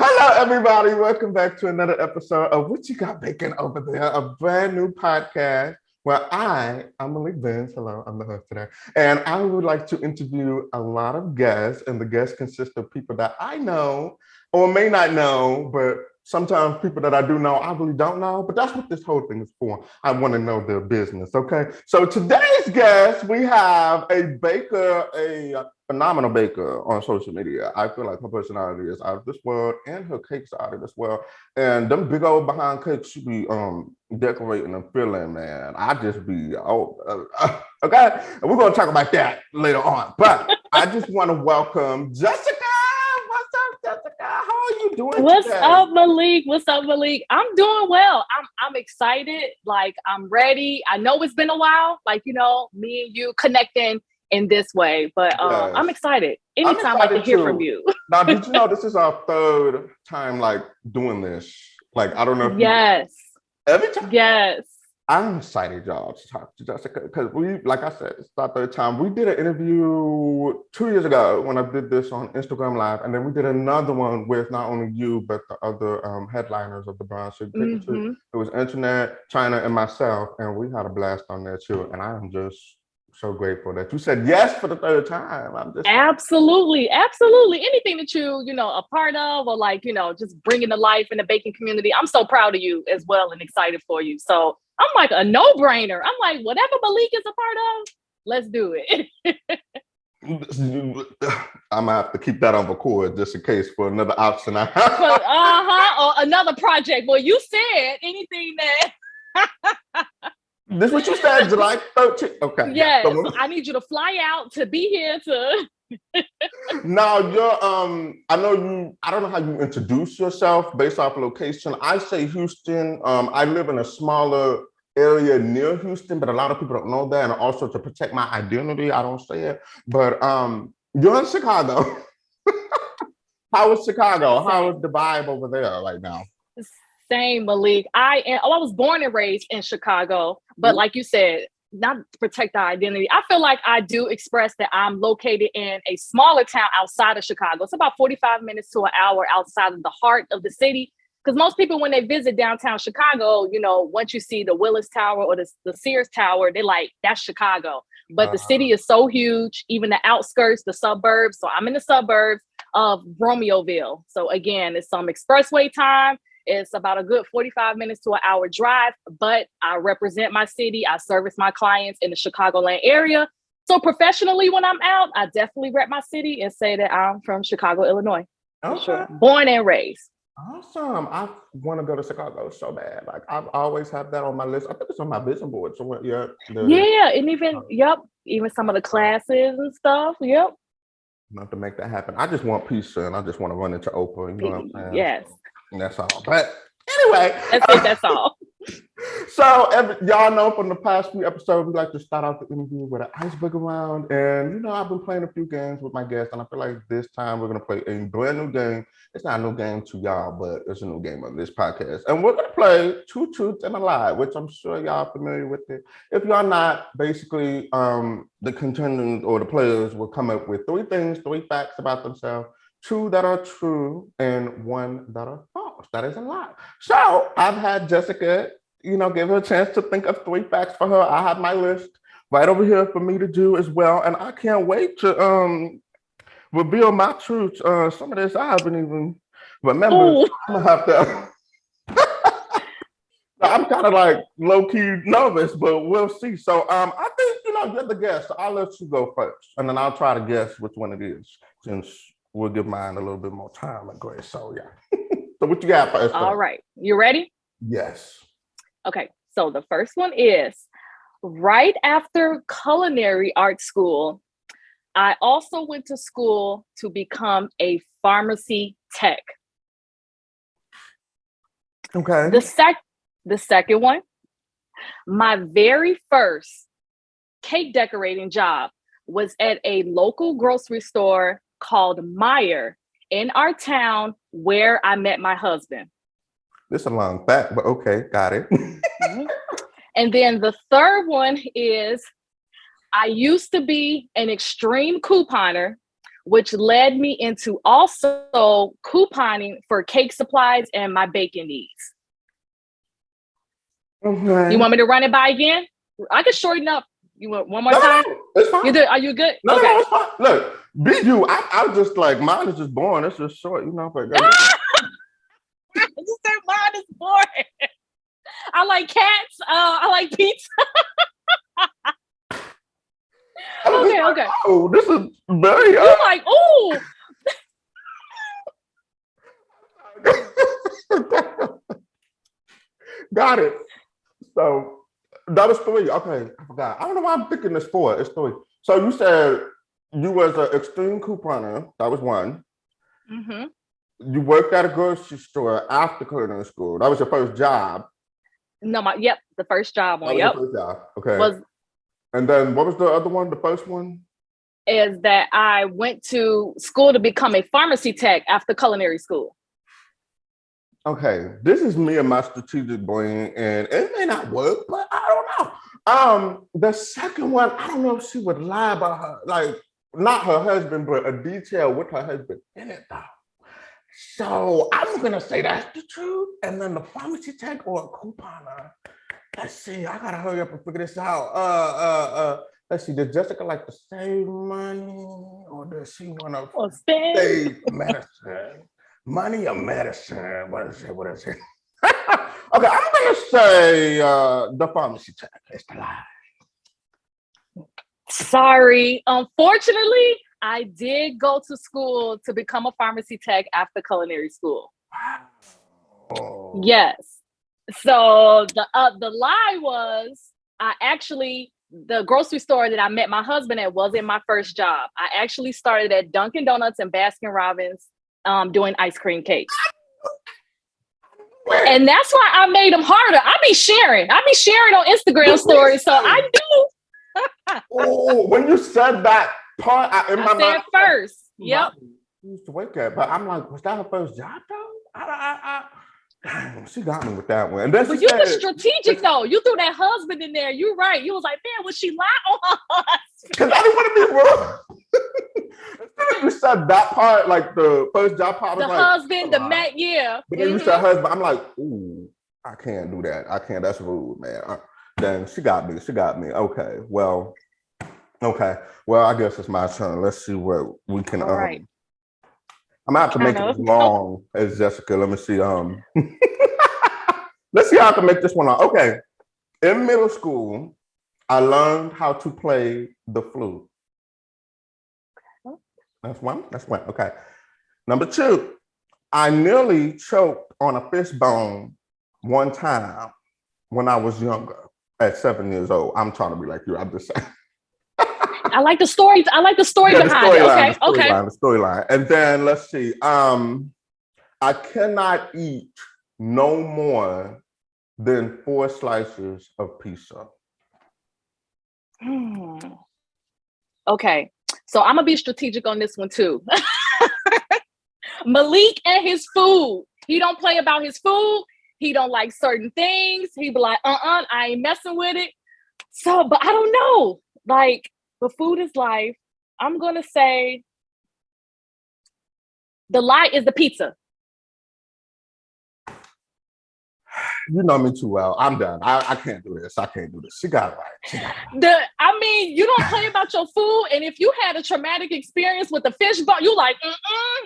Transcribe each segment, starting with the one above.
Hello, everybody. Welcome back to another episode of What You Got Baking Over There, a brand new podcast where I'm Malek Benz. Hello, I'm the host today. And I would like to interview a lot of guests, and the guests consist of people that I know or may not know, but sometimes people that I do know, I really don't know. But that's what this whole thing is for. I want to know their business, okay? So today's guest, we have a baker, a phenomenal baker on social media. I feel like her personality is out of this world and her cakes are out of this world. And them big old behind cakes she be decorating and filling, man. I just be, okay? And we're going to talk about that later on. But I just want to welcome Jessica. What's up, Jessica? How are you doing What's up, Malek? What's up, Malek? I'm doing well. I'm excited. Like, I'm ready. I know it's been a while. Like, me and you connecting in this way, but yes. I'm excited. Anytime I can hear from you. Now, did you know this is our third time like doing this? Like, I don't know if yes. Every time. Yes. I'm excited, y'all, to talk to Jessica because like I said, it's our third time. We did an interview 2 years ago when I did this on Instagram Live, and then we did another one with not only you but the other headliners of the Brown Sugar Picker too. It was Internet, China, and myself, and we had a blast on there too. And I am just so grateful that you said yes for the third time. I'm just absolutely anything that you a part of, or like just bringing to life in the baking community. I'm so proud of you as well and excited for you. So I'm like a no-brainer. I'm like, whatever Malek is a part of, let's do it. I'm gonna have to keep that on record just in case for another option I have. Or another project. Well, you said anything that. This is what you said, July 13th. Okay. Yes, so I need you to fly out to be here to. Now you're I don't know how you introduce yourself based off location. I say Houston. I live in a smaller area near Houston, but a lot of people don't know that. And also to protect my identity, I don't say it. But you're in Chicago. How is Chicago? How is the vibe over there right now? Same, Malek. I was born and raised in Chicago, but like you said, not to protect our identity. I feel like I do express that I'm located in a smaller town outside of Chicago. It's about 45 minutes to an hour outside of the heart of the city. Because most people, when they visit downtown Chicago, once you see the Willis Tower or the Sears Tower, they're like, that's Chicago. But the city is so huge, even the outskirts, the suburbs. So I'm in the suburbs of Romeoville. So again, it's some expressway time. It's about a good 45 minutes to an hour drive, but I represent my city. I service my clients in the Chicagoland area. So professionally, when I'm out, I definitely rep my city and say that I'm from Chicago, Illinois. Okay. For sure. Born and raised. Awesome. I want to go to Chicago so bad. Like I've always had that on my list. I think it's on my vision board somewhere. Yeah. And even some of the classes and stuff. Yep. Not to make that happen. I just want pizza and I just want to run into Oprah. You know what I'm saying? Yes. And that's all. But anyway. That's all. So y'all know from the past few episodes, we like to start out the interview with an icebreaker round. And, I've been playing a few games with my guests. And I feel like this time we're going to play a brand new game. It's not a new game to y'all, but it's a new game on this podcast. And we're going to play Two Truths and a Lie, which I'm sure y'all are familiar with it. If y'all not, basically, the contenders or the players will come up with three facts about themselves. Two that are true and one that are false. That is a lie. So I've had Jessica, give her a chance to think of three facts for her. I have my list right over here for me to do as well. And I can't wait to reveal my truths. Some of this I haven't even remembered. I'm gonna have to. I'm kind of like low-key nervous, but we'll see. So I think, you're the guest. So I'll let you go first. And then I'll try to guess which one it is since we'll give mine a little bit more time and grace. So yeah. So what you got first? All right. You ready? Yes. Okay. So the first one is right after culinary art school, I also went to school to become a pharmacy tech. Okay. The second one, my very first cake decorating job was at a local grocery store called Meyer in our town where I met my husband. This is a long fact, but okay, got it. And then the third one is I used to be an extreme couponer, which led me into also couponing for cake supplies and my baking needs. Okay. You want me to run it by again? I can shorten up. You want one more time? No, it's fine. Are you good? No, okay. no, it's fine. Look, be you. I was just like, mine is just boring. It's just short, you know. But I just said mine is boring. I like cats. I like pizza. Okay. Like, oh, this is very. You're like, ooh. Got it. So that was 3. Okay, I forgot. I don't know why I'm thinking it's 4. It's 3. So you said you was an extreme couponer. That was 1. Mm-hmm. You worked at a grocery store after culinary school. That was your first job. No, the first job one. That was your first job. Okay. Was and then what was the other one? The first one? Is that I went to school to become a pharmacy tech after culinary school. Okay, this is me and my strategic brain, and it may not work, but I don't know. The second one, I don't know if she would lie about her, like not her husband, but a detail with her husband in it though. So I'm gonna say that's the truth, and then the pharmacy tech or a couponer. Let's see, I gotta hurry up and figure this out. Let's see, does Jessica like to save money, or does she want to save medicine? Money or medicine? What is it? Okay, I'm gonna say the pharmacy tech is the lie. Sorry, unfortunately, I did go to school to become a pharmacy tech after culinary school. Oh. Yes. So the lie was the grocery store that I met my husband at wasn't my first job. I actually started at Dunkin' Donuts and Baskin Robbins doing ice cream cakes. And that's why I made them harder. I be sharing on Instagram stories. So I do. Oh, when you said that part, I said first. Yep. Used to work at, but I'm like, was that her first job though? She got me with that one. And then but you were strategic though. You threw that husband in there. You're right. You was like, man, was she lying on us? Because I didn't want to be wrong. You said that part, like the first job part. The husband, the Matt, yeah. But then you said husband. I'm like, ooh, I can't do that. I can't. That's rude, man. Then she got me. Okay. Well, I guess it's my turn. Let's see what we can. All right. I'm gonna have to make it as long as Jessica. Let me see. Let's see how I can make this one long. Okay. In middle school, I learned how to play the flute. That's one. Okay. Number 2, I nearly choked on a fish bone one time when I was younger, at 7 years old. I'm trying to be like you. I'm just saying. I like the story. Behind it. Okay. The storyline. And then let's see. I cannot eat no more than 4 slices of pizza. Okay. So I'm gonna be strategic on this one too. Malik and his food. He don't play about his food. He don't like certain things. He be like, I ain't messing with it. So, but I don't know. Like, but food is life. I'm gonna say the lie is the pizza. You know me too well. I'm done. I can't do this. She got it right. You don't play about your food, and if you had a traumatic experience with the fish bone, you like,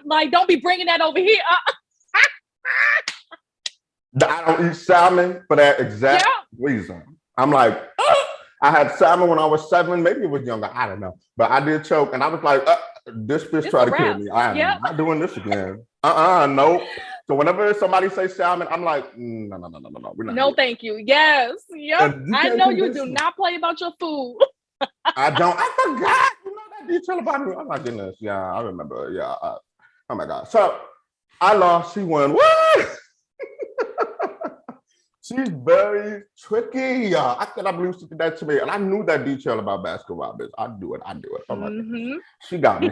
like don't be bringing that over here. I don't eat salmon for that exact reason. I'm like, I had salmon when I was 7, maybe it was younger, I don't know. But I did choke, and I was like, this fish tried to kill me. I am not doing this again. Nope. So whenever somebody says salmon, I'm like, no. No, thank you. Yes. Yep. I know you do not play about your food. I don't. I forgot. You know that detail about me. Oh my goodness. Yeah, I remember. Yeah. Oh my God. So I lost. She won. What? She's very tricky. I cannot believe she did that to me. And I knew that detail about Baskin Robbins. I do it. Oh my goodness. She got me.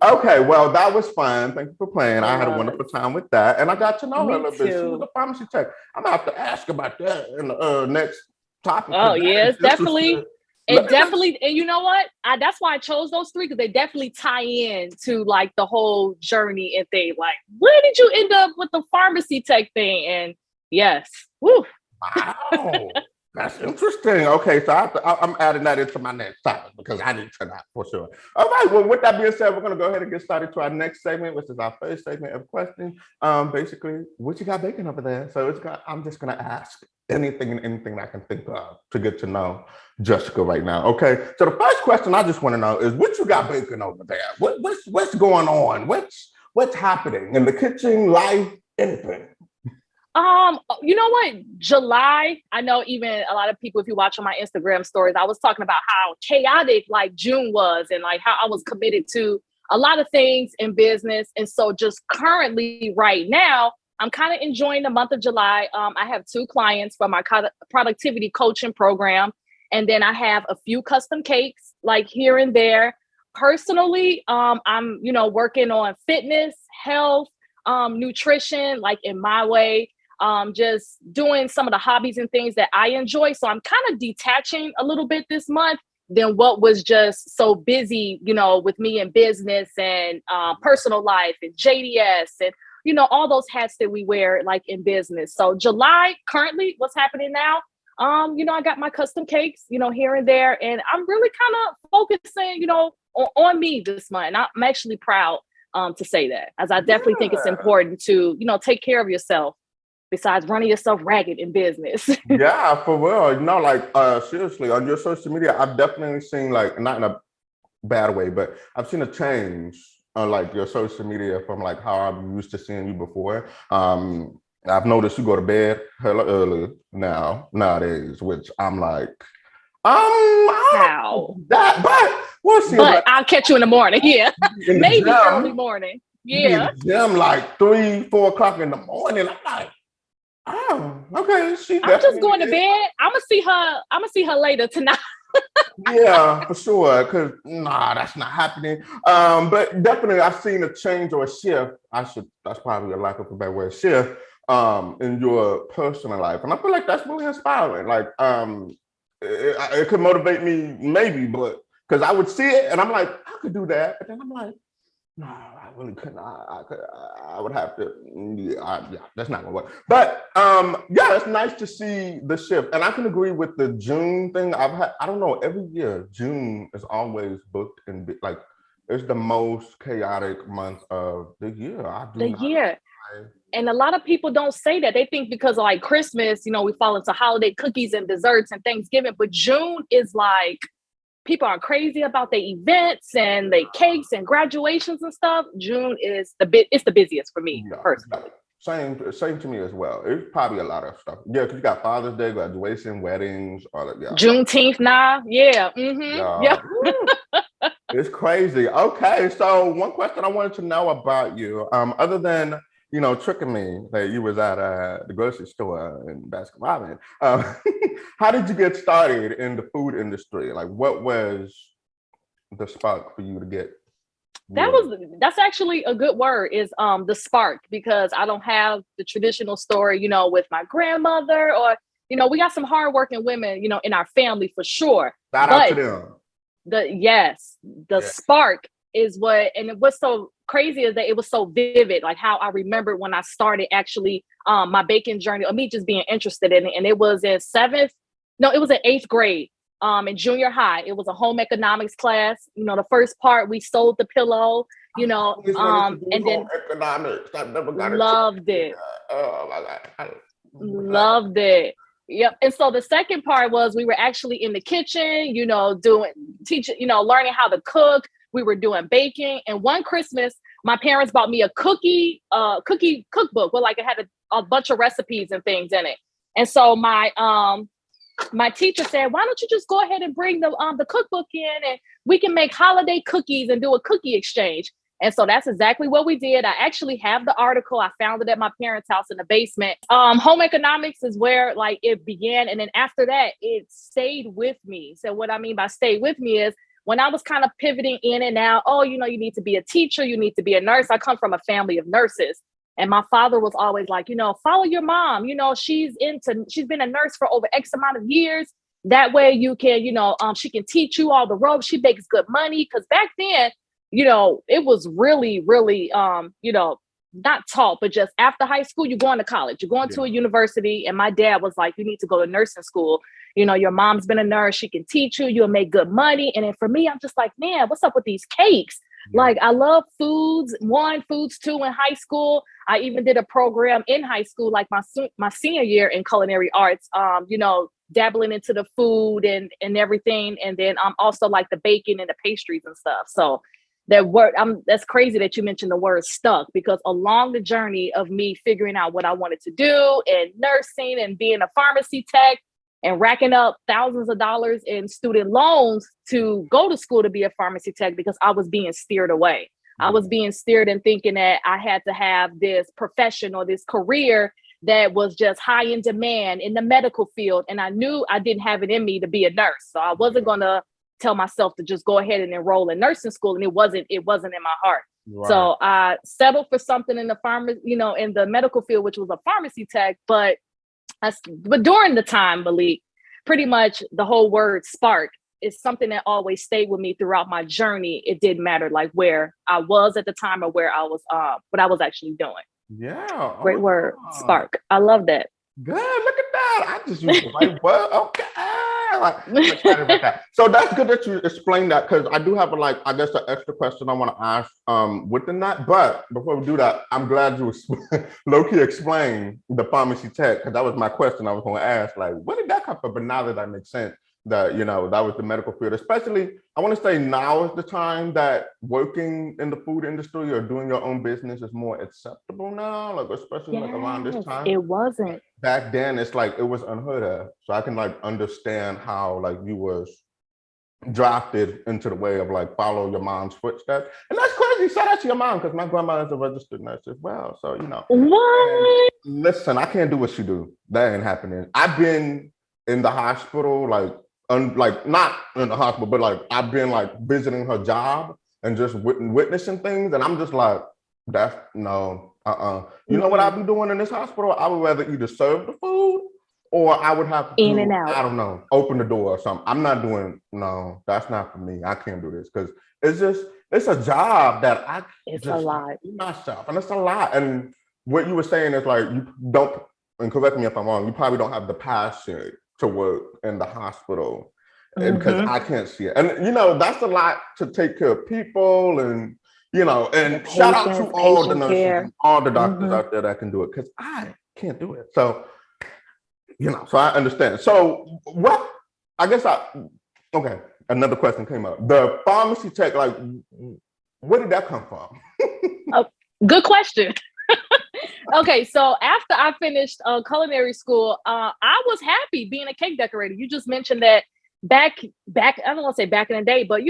Okay, well, that was fun. Thank you for playing. I had a wonderful time with that. And I got to know her a little bit. She was a pharmacy tech. I'm going to have to ask about that in the next topic. Oh, yes, definitely. It definitely, and you know what? That's why I chose those three, because they definitely tie in to like the whole journey and thing. Like, where did you end up with the pharmacy tech thing? And yes, woo. Wow, that's interesting. Okay, so I'm adding that into my next topic because I need to know for sure. All right, well, with that being said, we're gonna go ahead and get started to our next segment, which is our first segment of questions. Basically, what you got baking over there? So I'm just gonna ask anything and anything I can think of to get to know Jessica right now. Okay, so the first question I just want to know is what you got baking over there? What's going on? What's happening in the kitchen, life, anything? You know what? July, I know even a lot of people, if you watch on my Instagram stories, I was talking about how chaotic like June was and like how I was committed to a lot of things in business. And so just currently right now, I'm kind of enjoying the month of July. I have 2 clients for my productivity coaching program. And then I have a few custom cakes like here and there. Personally, I'm, working on fitness, health, nutrition, like in my way, just doing some of the hobbies and things that I enjoy. So I'm kind of detaching a little bit this month than what was just so busy, with me in business and personal life and JDS and, all those hats that we wear like in business. So July, currently what's happening now, I got my custom cakes, here and there, and I'm really kind of focusing, on me this month. And I'm actually proud to say that, as I definitely think it's important to, take care of yourself besides running yourself ragged in business. Yeah, for real. Like seriously, on your social media, I've definitely seen like not in a bad way, but I've seen a change on like your social media from like how I'm used to seeing you before. I've noticed you go to bed hella early nowadays, which I'm like, How? that, but we'll see. But I'll catch you in the morning. Yeah, maybe gym, early morning. Yeah, in the gym like 3-4 o'clock in the morning. I'm like, oh, okay. I'm just going to bed. I'm gonna see her later tonight. Yeah, for sure. Cause that's not happening. But definitely I've seen a change or a shift. That's probably a lack of a better word, shift in your personal life. And I feel like that's really inspiring. Like it could motivate me maybe, but because I would see it and I'm like, I could do that. But then I'm like, no, I really couldn't. I would have to. Yeah, that's not gonna work. But yeah, it's nice to see the shift, and I can agree with the June thing. I don't know, every year June is always booked and like it's the most chaotic month of the year. And a lot of people don't say that. They think because of like Christmas, we fall into holiday cookies and desserts and Thanksgiving, but June is like, people are crazy about their events and their cakes and graduations and stuff. June is it's the busiest for me personally. Same to me as well. It's probably a lot of stuff. Yeah, because you got Father's Day, graduation, weddings, all of that. Juneteenth now. Yeah. Mm-hmm. Yeah. It's crazy. Okay, so one question I wanted to know about you, other than tricking me that you was at the grocery store in Baskin Robbins. How did you get started in the food industry? Like, what was the spark for you to get? That's actually a good word, is the spark, because I don't have the traditional story, with my grandmother, or we got some hardworking women, in our family for sure. Shout out to them. The spark is what's so crazy is that it was so vivid, like how I remember when I started actually my baking journey, or me just being interested in it. And it was in 8th grade. In junior high, it was a home economics class. The first part, we sold the pillow, and then economics. I never got loved it. Oh my God. Loved it. Yep. And so the second part was we were actually in the kitchen, learning how to cook. We were doing baking. And one Christmas, my parents bought me a cookie cookbook where like it had a bunch of recipes and things in it. And so my teacher said, why don't you just go ahead and bring the cookbook in and we can make holiday cookies and do a cookie exchange. And so that's exactly what we did. I actually have the article. I found it at my parents' house in the basement. Home economics is where like it began. And then after that, it stayed with me. So what I mean by stay with me is when I was kind of pivoting in and out, you need to be a teacher, you need to be a nurse. I come from a family of nurses. And my father was always like, follow your mom. She's been a nurse for over X amount of years. That way you can, she can teach you all the ropes. She makes good money. Cause back then, it was really, really, not taught, but just after high school, you're going to college, you're going to a university. And my dad was like, you need to go to nursing school. Your mom's been a nurse. She can teach you, you'll make good money. And then for me, I'm just like, man, what's up with these cakes? Like, I love foods, foods two in high school. I even did a program in high school, like my senior year in culinary arts, dabbling into the food and everything. And then I'm also like the baking and the pastries and stuff. So that's crazy that you mentioned the word stuck, because along the journey of me figuring out what I wanted to do and nursing and being a pharmacy tech and racking up thousands of dollars in student loans to go to school to be a pharmacy tech, because I was being steered away. I was being steered and thinking that I had to have this profession or this career that was just high in demand in the medical field. And I knew I didn't have it in me to be a nurse. So I wasn't going to tell myself to just go ahead and enroll in nursing school. And it wasn't in my heart. Right. So I settled for something in the in the medical field, which was a pharmacy tech. But during the time, Malik, pretty much the whole word spark is something that always stayed with me throughout my journey. It didn't matter like where I was at the time or where I was, what I was actually doing. Yeah. Great word, spark. I love that. Good. Look at that. I just used the right word. Okay. I'm excited about that. So that's good that you explained that, because I do have an extra question I want to ask within that. But before we do that, I'm glad you low-key explained the pharmacy tech, because that was my question I was going to ask. Like, where did that come from? But now that makes sense, that that was the medical field. Especially, I want to say now is the time that working in the food industry or doing your own business is more acceptable now. Like, especially like around this time. It wasn't. Back then, it's like it was unheard of. So I can like understand how like you was drafted into the way of like follow your mom's footsteps. And that's crazy. Shout out to your mom, because my grandma is a registered nurse as well. So What? Listen, I can't do what she do. That ain't happening. I've been in the hospital, like not in the hospital, but like I've been like visiting her job and just witnessing things, and I'm just like, that's no. You know what I'd be doing in this hospital? I would rather either serve the food or I would have to in and out. I don't know, open the door or something. I'm not doing, no, that's not for me. I can't do this, because it's a job that I it's a lot. do myself, and it's a lot. And what you were saying is like, you don't, and correct me if I'm wrong, you probably don't have the passion to work in the hospital, because I can't see it. And that's a lot to take care of people, and and shout out to all the nurses and all the doctors out there that can do it, because I can't do it. So, so I understand. So okay, another question came up. The pharmacy tech, like, where did that come from? Good question. Okay, so after I finished culinary school, I was happy being a cake decorator. You just mentioned that back, I don't want to say back in the day, but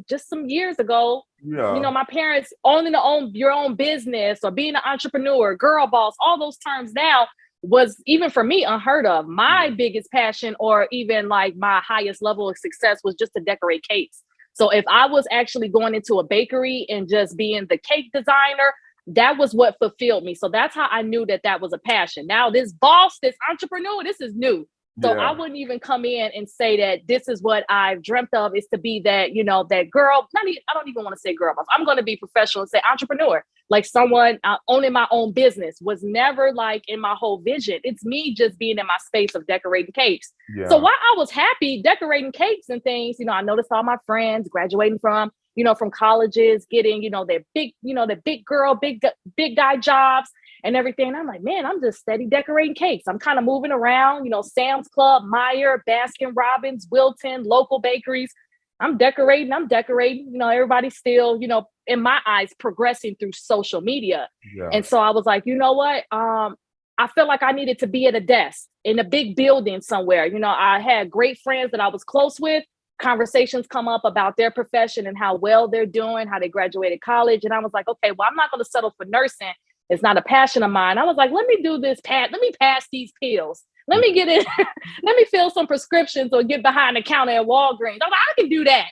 just some years ago, my parents owning your own business or being an entrepreneur, girl boss, all those terms now was, even for me, unheard of. My biggest passion, or even like my highest level of success, was just to decorate cakes. So if I was actually going into a bakery and just being the cake designer, that was what fulfilled me. So that's how I knew that was a passion. Now this boss, this entrepreneur, this is new. So I wouldn't even come in and say that this is what I've dreamt of, is to be that, that girl. I don't even want to say girl boss. I'm going to be professional and say entrepreneur, like someone owning my own business. Was never like in my whole vision. It's me just being in my space of decorating cakes. So while I was happy decorating cakes and things, I noticed all my friends graduating from colleges, getting, their big girl, big guy jobs and everything. I'm like, man, I'm just steady decorating cakes. I'm kind of moving around, Sam's Club, Meyer, Baskin Robbins, Wilton, local bakeries. I'm decorating. Everybody's still, in my eyes, progressing through social media. And so I was like, you know what? I felt like I needed to be at a desk in a big building somewhere. I had great friends that I was close with. Conversations come up about their profession and how well they're doing, how they graduated college. And I was like, okay, well, I'm not going to settle for nursing. It's not a passion of mine. I was like, let me do this, Pat. Let me pass these pills. Let me get in. Let me fill some prescriptions or get behind the counter at Walgreens. I'm like, I can do that.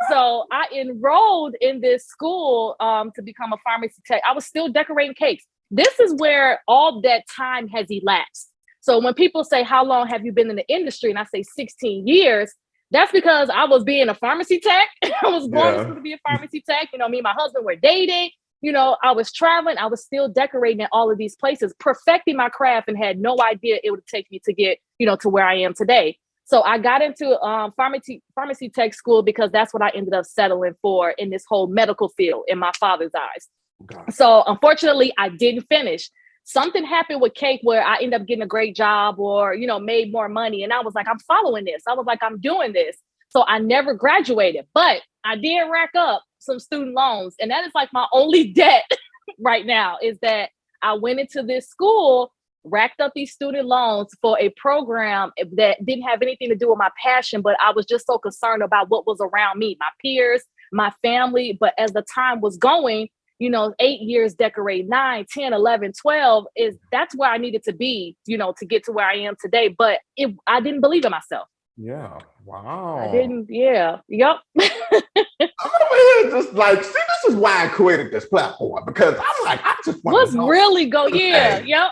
So I enrolled in this school to become a pharmacy tech. I was still decorating cakes. This is where all that time has elapsed. So when people say, how long have you been in the industry? And I say 16 years, that's because I was being a pharmacy tech. I was going to school to be a pharmacy tech. You know, me and my husband were dating. You know, I was traveling. I was still decorating in all of these places, perfecting my craft, and had no idea it would take me to get, you know, to where I am today. So I got into pharmacy tech school because that's what I ended up settling for in this whole medical field in my father's eyes. God. So unfortunately, I didn't finish. Something happened with cake where I ended up getting a great job or, you know, made more money. And I was like, I'm following this. I was like, I'm doing this. So I never graduated, but I did rack up some student loans. And that is like my only debt right now, is that I went into this school, racked up these student loans for a program that didn't have anything to do with my passion, but I was just so concerned about what was around me, my peers, my family. But as the time was going, you know, 8 years decorate, 9, 10, 11, 12, that's where I needed to be, you know, to get to where I am today. But I didn't believe in myself. Yeah. Wow. I didn't. Yeah. Yep. I'm over here just like, see, this is why I created this platform, because I'm like, I just want What's to really go? Yeah. Yep.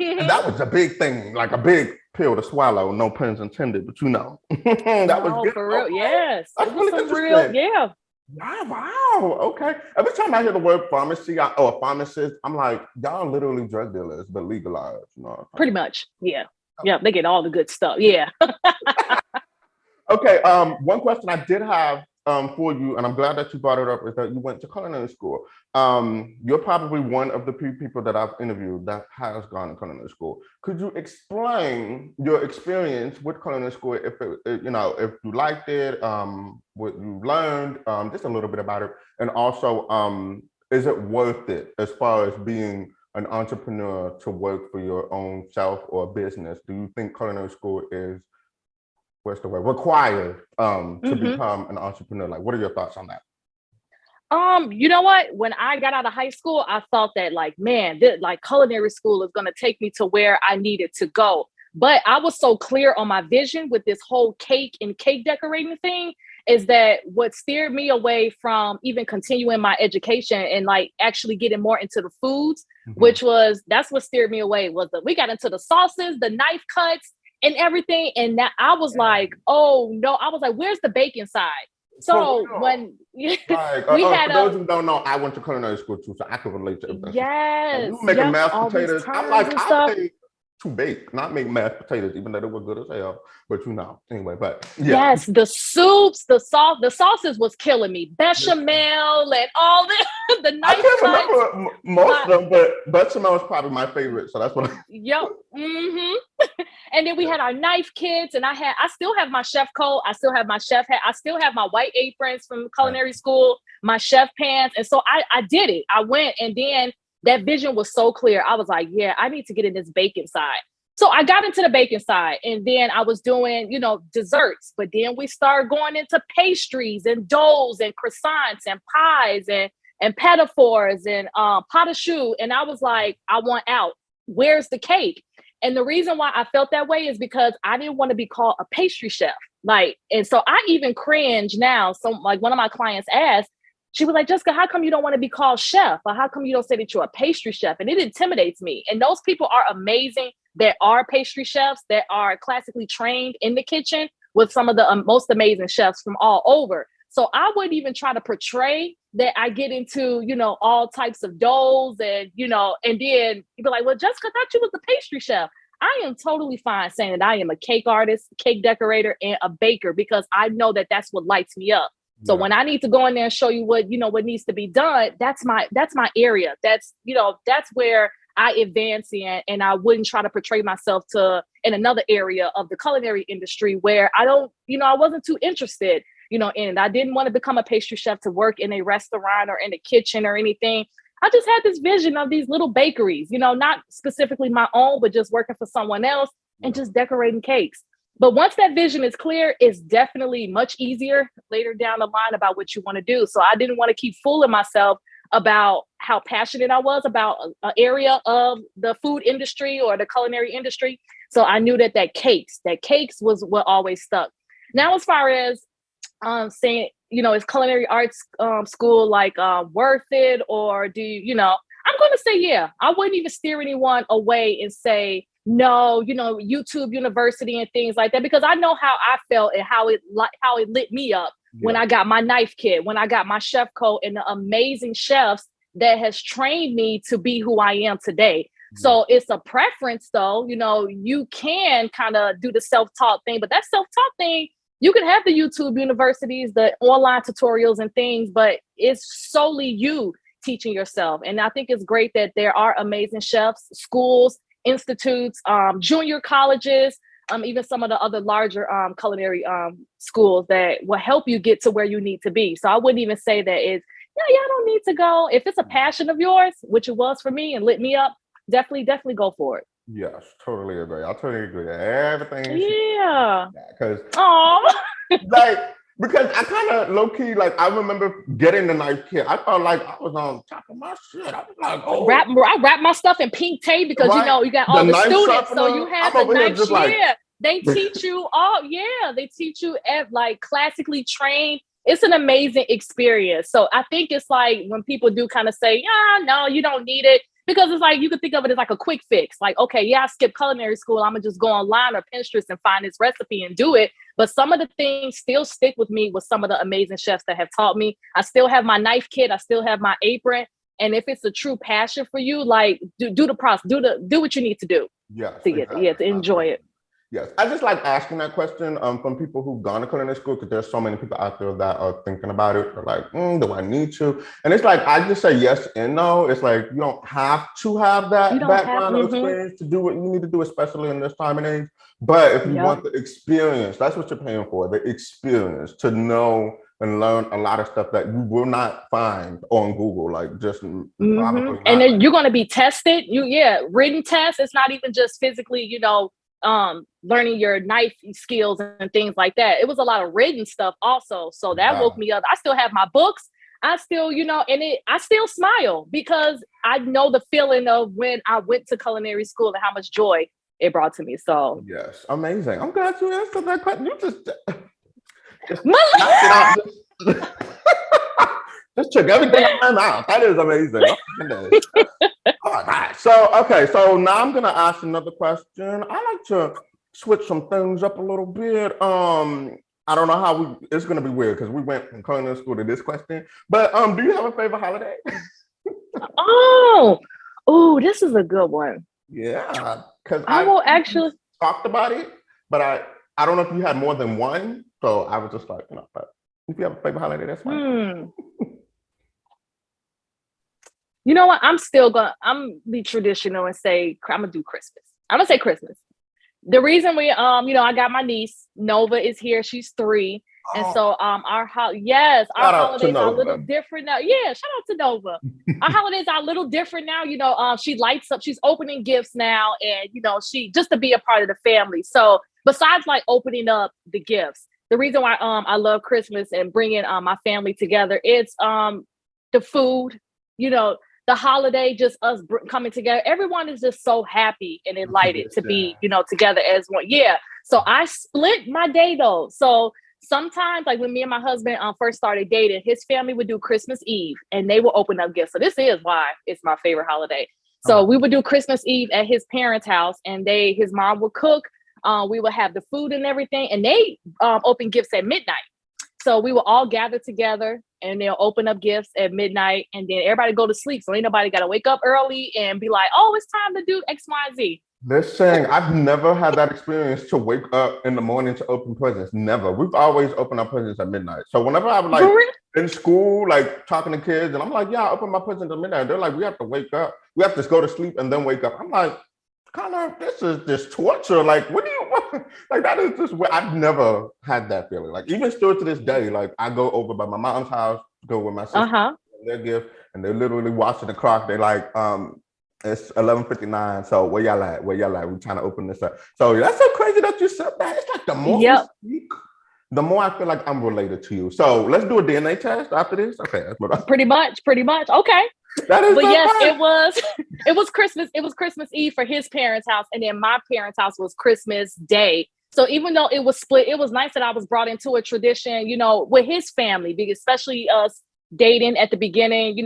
And that was a big thing, like a big pill to swallow, no puns intended, but you know, that was good. For real. Okay. Yes. That's It was really some real. interesting. Yeah. Wow. Okay. Every time I hear the word pharmacy or a pharmacist, I'm like, y'all literally drug dealers, but legalized. You know? Pretty much. Yeah. Yeah. They get all the good stuff. Yeah. Okay. One question I did have for you, and I'm glad that you brought it up, is that you went to culinary school. You're probably one of the few people that I've interviewed that has gone to culinary school. Could you explain your experience with culinary school, if you know, if you liked it, what you learned, just a little bit about it, and also, is it worth it as far as being an entrepreneur to work for your own self or business? Do you think culinary school is, what's the word, required to become an entrepreneur? Like, what are your thoughts on that? You know what? When I got out of high school, I thought that like, man, like culinary school is going to take me to where I needed to go. But I was so clear on my vision with this whole cake and cake decorating thing, is that what steered me away from even continuing my education and like actually getting more into the foods, that's what steered me away, was that we got into the sauces, the knife cuts and everything. And that I was like, oh no, I was like, where's the bacon side? So when like, for those who don't know, I went to culinary school too, so I can relate to everything. Yes, you making mashed potatoes. I'm like, I paid to bake, not make mashed potatoes, even though they were good as hell. But you know, anyway. But yeah. Yes, the soups, the sauces was killing me. Bechamel and all the nice. I can't remember most of them, but bechamel is probably my favorite. So that's what. Yep. And then we had our knife kits, and I still have my chef coat. I still have my chef hat. I still have my white aprons from culinary school, my chef pants. And so I did it. I went, and then that vision was so clear. I was like, yeah, I need to get in this bacon side. So I got into the bacon side, and then I was doing, you know, desserts, but then we started going into pastries and doughs and croissants and pies and pedophores and pot au choux. And I was like, I want out. Where's the cake? And the reason why I felt that way is because I didn't want to be called a pastry chef. Like, and so I even cringe now. So like one of my clients asked, she was like, Jessica, how come you don't want to be called chef? Or how come you don't say that you're a pastry chef? And it intimidates me. And those people are amazing. There are pastry chefs that are classically trained in the kitchen with some of the most amazing chefs from all over. So I wouldn't even try to portray that I get into, you know, all types of doughs and, you know, and then you'd be like, well, Jessica, I thought you was a pastry chef. I am totally fine saying that I am a cake artist, cake decorator, and a baker, because I know that that's what lights me up. So when I need to go in there and show you what, you know, what needs to be done, that's my area. That's, you know, that's where I advance in, and I wouldn't try to portray myself in another area of the culinary industry where I don't, you know, I wasn't too interested, you know, in it. I didn't want to become a pastry chef to work in a restaurant or in a kitchen or anything. I just had this vision of these little bakeries, you know, not specifically my own, but just working for someone else and just decorating cakes. But once that vision is clear, it's definitely much easier later down the line about what you want to do. So I didn't want to keep fooling myself about how passionate I was about an area of the food industry or the culinary industry. So I knew that cakes was what always stuck. Now, as far as saying, you know, is culinary arts school like worth it, or do you, you know, I'm going to say, yeah, I wouldn't even steer anyone away and say, no, YouTube University and things like that, because I know how I felt and how it lit me up when I got my knife kit, when I got my chef coat, and the amazing chefs that has trained me to be who I am today. So it's a preference though, you can kind of do the self-taught thing, but that self-taught thing, you can have the YouTube universities, the online tutorials and things, but it's solely you teaching yourself. And I think it's great that there are amazing chefs, schools, institutes, junior colleges, even some of the other larger culinary schools that will help you get to where you need to be. So I wouldn't even say that I don't need to go. If it's a passion of yours, which it was for me and lit me up, definitely go for it. Yes, totally agree. I totally agree. Everything. Yeah. Because like, because I kind of low key, like, I remember getting the knife kit. I felt like I was on top of my shit. I was like, I wrap my stuff in pink tape because you got all the students, so you have the knife. They teach you all. Yeah, they teach you like classically trained. It's an amazing experience. So I think it's like when people do kind of say, no, you don't need it. Because it's like, you could think of it as like a quick fix. Like, okay, I skipped culinary school. I'm going to just go online or Pinterest and find this recipe and do it. But some of the things still stick with me with some of the amazing chefs that have taught me. I still have my knife kit. I still have my apron. And if it's a true passion for you, like do the process, do what you need to do. Yes, to enjoy it. Yes, I just like asking that question from people who've gone to culinary school, because there's so many people out there that are thinking about it. They're like, do I need to? And it's like, I just say yes and no. It's like, you don't have to have that background or experience to do what you need to do, especially in this time and age. But if you want the experience, that's what you're paying for, the experience to know and learn a lot of stuff that you will not find on Google, like just probably. And then you're going to be tested. Written tests. It's not even just physically, learning your knife skills and things like that. It was a lot of written stuff also. So that woke me up. I still have my books. I still, I still smile because I know the feeling of when I went to culinary school and how much joy it brought to me. So yes, amazing. I'm glad you answered that question. You just knocked it out. Just took everything out of my mouth. That is amazing. All right. So now I'm gonna ask another question. I like to switch some things up a little bit. I don't know how it's gonna be weird because we went from culinary school to this question. But do you have a favorite holiday? This is a good one. Yeah, because I will actually talked about it, but I don't know if you had more than one. So I was just like, but if you have a favorite holiday, that's fine. You know what? I'm be traditional and say I'm gonna do Christmas. I'm gonna say Christmas. The reason I got my niece Nova is here. She's 3, and so our holidays are a little different now. Yeah, shout out to Nova. Our holidays are a little different now. She lights up. She's opening gifts now, and she just to be a part of the family. So besides like opening up the gifts, the reason why I love Christmas and bringing my family together, it's the food. The holiday, just us coming together. Everyone is just so happy and delighted to be, together as one. Yeah. So I split my day though. So sometimes, like when me and my husband first started dating, his family would do Christmas Eve and they will open up gifts. So this is why it's my favorite holiday. So we would do Christmas Eve at his parents' house, and his mom would cook. We would have the food and everything, and they open gifts at midnight. So we will all gather together and they'll open up gifts at midnight, and then everybody go to sleep. So ain't nobody got to wake up early and be like, it's time to do X, Y, Z. Listen, I've never had that experience to wake up in the morning to open presents. Never. We've always opened our presents at midnight. So whenever I'm like in school, like talking to kids, and I'm like, I open my presents at midnight. They're like, we have to wake up. We have to go to sleep and then wake up. I'm like, this is just torture. Like, what do you want? Like, that is just where I've never had that feeling. Like, even still to this day, like I go over by my mom's house, go with my sister, their gift, and they're literally watching the clock. They're like, it's 11:59. So where y'all at? We're trying to open this up. So that's so crazy that you said that. It's like the more we speak, the more I feel like I'm related to you. So let's do a DNA test after this. Okay, pretty much. Okay. That is. But so yes, fun. It was Christmas. It was Christmas Eve for his parents' house, and then my parents' house was Christmas Day. So even though it was split, it was nice that I was brought into a tradition, with his family, because especially us dating at the beginning,